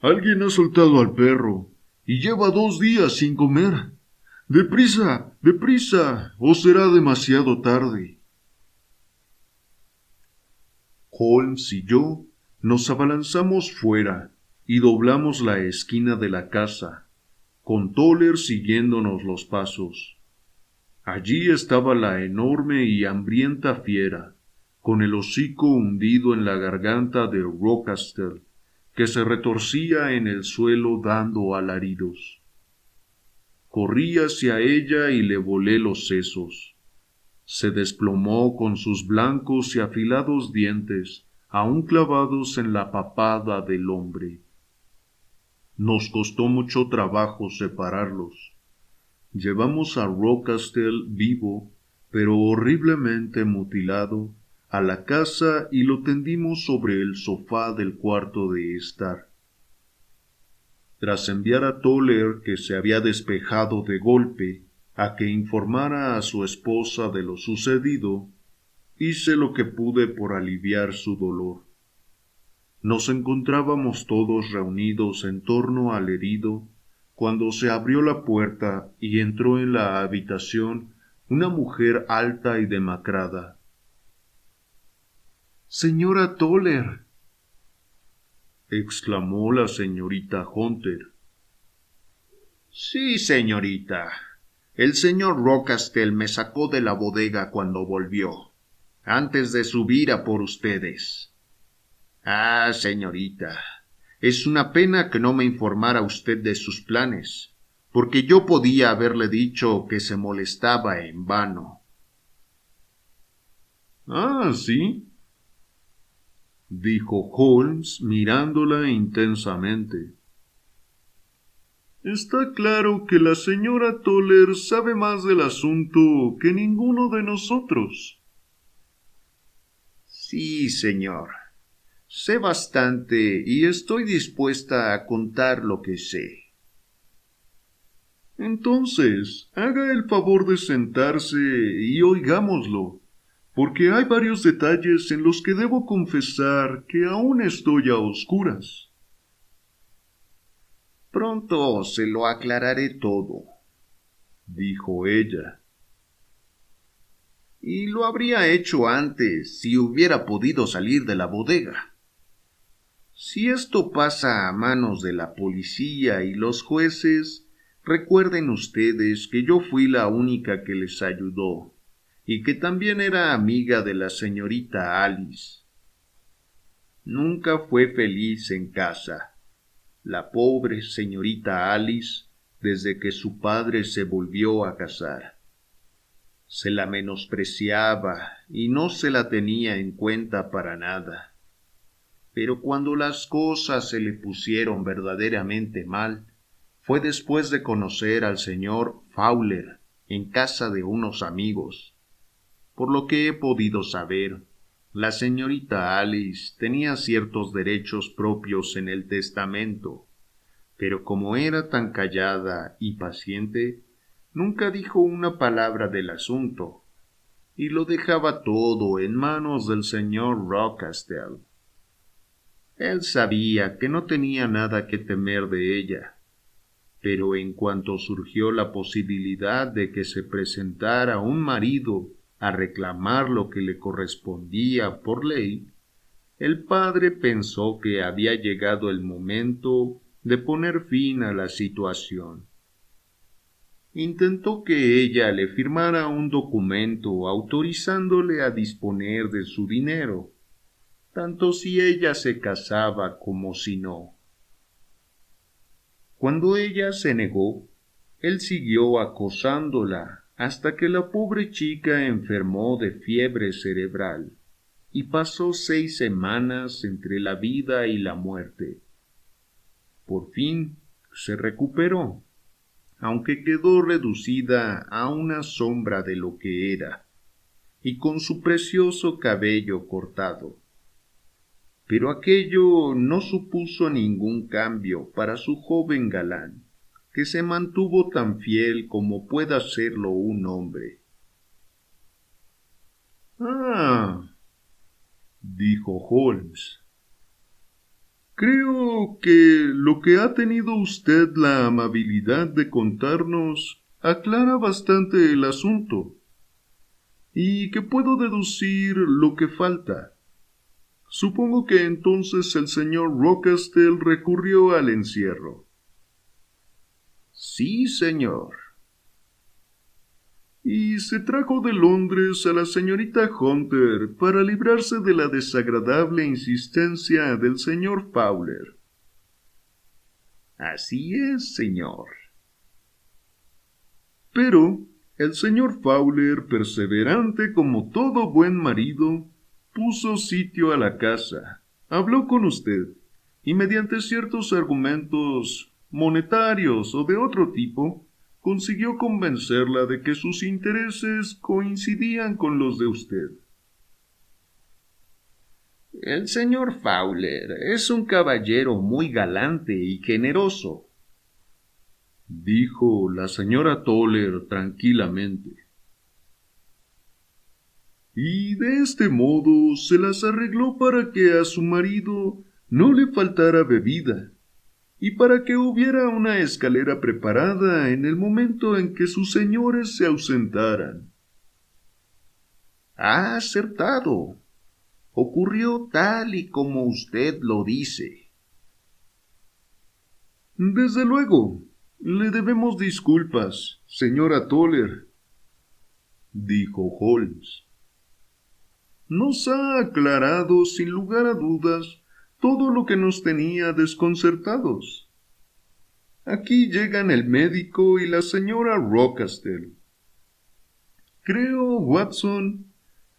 Alguien ha soltado al perro y lleva 2 días sin comer. ¡Deprisa, deprisa! ¡O será demasiado tarde! Holmes y yo nos abalanzamos fuera y doblamos la esquina de la casa, con Toller siguiéndonos los pasos. Allí estaba la enorme y hambrienta fiera, con el hocico hundido en la garganta de Rocastle, que se retorcía en el suelo dando alaridos. Corrí hacia ella y le volé los sesos. Se desplomó con sus blancos y afilados dientes, aún clavados en la papada del hombre. Nos costó mucho trabajo separarlos. Llevamos a Rocastle vivo, pero horriblemente mutilado, a la casa y lo tendimos sobre el sofá del cuarto de estar. Tras enviar a Toller, que se había despejado de golpe, a que informara a su esposa de lo sucedido, hice lo que pude por aliviar su dolor. Nos encontrábamos todos reunidos en torno al herido, cuando se abrió la puerta y entró en la habitación una mujer alta y demacrada. —¡Señora Toller! —exclamó la señorita Hunter. —Sí, señorita. El señor Rocastle me sacó de la bodega cuando volvió, antes de subir a por ustedes. Ah, señorita, es una pena que no me informara usted de sus planes, porque yo podía haberle dicho que se molestaba en vano. —Ah, ¿sí? —dijo Holmes mirándola intensamente. Está claro que la señora Toller sabe más del asunto que ninguno de nosotros. Sí, señor. Sé bastante y estoy dispuesta a contar lo que sé. Entonces, haga el favor de sentarse y oigámoslo, porque hay varios detalles en los que debo confesar que aún estoy a oscuras. Pronto se lo aclararé todo, dijo ella. Y lo habría hecho antes si hubiera podido salir de la bodega. Si esto pasa a manos de la policía y los jueces, recuerden ustedes que yo fui la única que les ayudó, y que también era amiga de la señorita Alice. Nunca fue feliz en casa, la pobre señorita Alice, desde que su padre se volvió a casar. Se la menospreciaba y no se la tenía en cuenta para nada. Pero cuando las cosas se le pusieron verdaderamente mal, fue después de conocer al señor Fowler en casa de unos amigos. Por lo que he podido saber, la señorita Alice tenía ciertos derechos propios en el testamento, pero como era tan callada y paciente, nunca dijo una palabra del asunto, y lo dejaba todo en manos del señor Rocastle. Él sabía que no tenía nada que temer de ella, Pero en cuanto surgió la posibilidad de que se presentara un marido a reclamar lo que le correspondía por ley, el padre pensó que había llegado el momento de poner fin a la situación. Intentó que ella le firmara un documento autorizándole a disponer de su dinero, tanto si ella se casaba como si no. Cuando ella se negó, él siguió acosándola hasta que la pobre chica enfermó de fiebre cerebral y pasó 6 semanas entre la vida y la muerte. Por fin se recuperó, aunque quedó reducida a una sombra de lo que era, y con su precioso cabello cortado. Pero aquello no supuso ningún cambio para su joven galán, que se mantuvo tan fiel como pueda serlo un hombre. Ah, dijo Holmes. Creo que lo que ha tenido usted la amabilidad de contarnos aclara bastante el asunto, y que puedo deducir lo que falta. Supongo que entonces el señor Rochester recurrió al encierro. Sí, señor. Y se trajo de Londres a la señorita Hunter para librarse de la desagradable insistencia del señor Fowler. Así es, señor. Pero el señor Fowler, perseverante como todo buen marido, puso sitio a la casa, habló con usted, y mediante ciertos argumentos monetarios o de otro tipo, consiguió convencerla de que sus intereses coincidían con los de usted. El señor Fowler es un caballero muy galante y generoso, dijo la señora Toller tranquilamente. Y de este modo se las arregló para que a su marido no le faltara bebida, y para que hubiera una escalera preparada en el momento en que sus señores se ausentaran. Ha acertado. Ocurrió tal y como usted lo dice. Desde luego, le debemos disculpas, señora Toller, dijo Holmes. Nos ha aclarado sin lugar a dudas todo lo que nos tenía desconcertados. Aquí llegan el médico y la señora Rochester. Creo, Watson,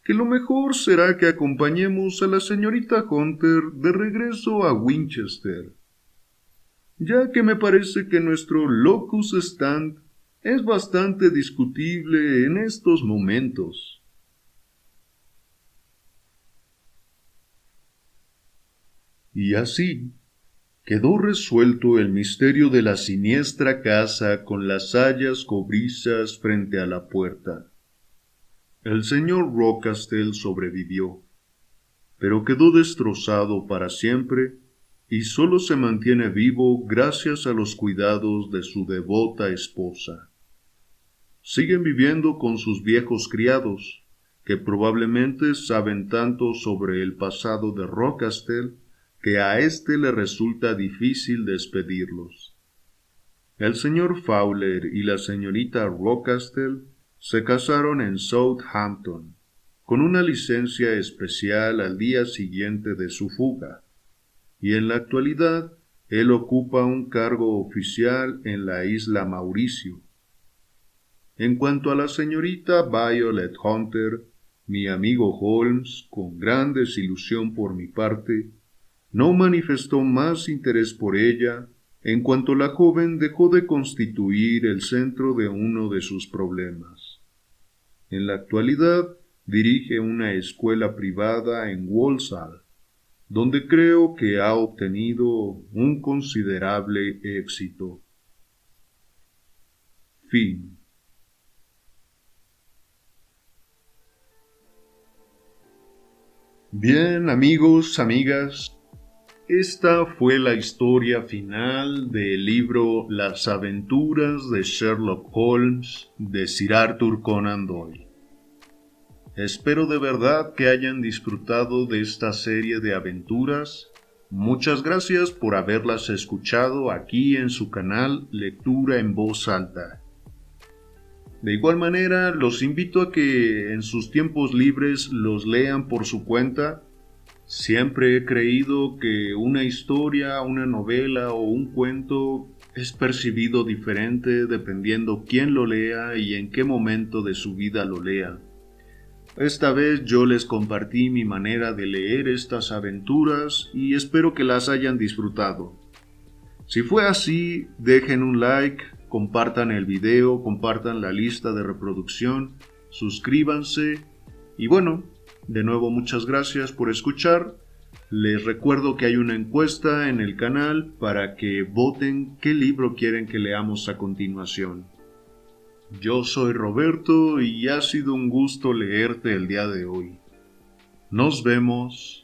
que lo mejor será que acompañemos a la señorita Hunter de regreso a Winchester, ya que me parece que nuestro locus standi es bastante discutible en estos momentos. Y así quedó resuelto el misterio de la siniestra casa con las sayas cobrizas frente a la puerta. El señor Rocastle sobrevivió, pero quedó destrozado para siempre y sólo se mantiene vivo gracias a los cuidados de su devota esposa. Siguen viviendo con sus viejos criados, que probablemente saben tanto sobre el pasado de Rocastle que a éste le resulta difícil despedirlos. El señor Fowler y la señorita Rocastle se casaron en Southampton, con una licencia especial al día siguiente de su fuga, y en la actualidad él ocupa un cargo oficial en la isla Mauricio. En cuanto a la señorita Violet Hunter, mi amigo Holmes, con gran desilusión por mi parte, no manifestó más interés por ella en cuanto la joven dejó de constituir el centro de uno de sus problemas. En la actualidad dirige una escuela privada en Walsall, donde creo que ha obtenido un considerable éxito. Fin. Bien, amigos, amigas, esta fue la historia final del libro Las aventuras de Sherlock Holmes de Sir Arthur Conan Doyle. Espero de verdad que hayan disfrutado de esta serie de aventuras. Muchas gracias por haberlas escuchado aquí en su canal Lectura en Voz Alta. De igual manera, los invito a que en sus tiempos libres los lean por su cuenta. Siempre he creído que una historia, una novela o un cuento es percibido diferente dependiendo quién lo lea y en qué momento de su vida lo lea. Esta vez yo les compartí mi manera de leer estas aventuras y espero que las hayan disfrutado. Si fue así, dejen un like, compartan el video, compartan la lista de reproducción, suscríbanse y bueno, de nuevo muchas gracias por escuchar. Les recuerdo que hay una encuesta en el canal para que voten qué libro quieren que leamos a continuación. Yo soy Roberto y ha sido un gusto leerte el día de hoy. Nos vemos.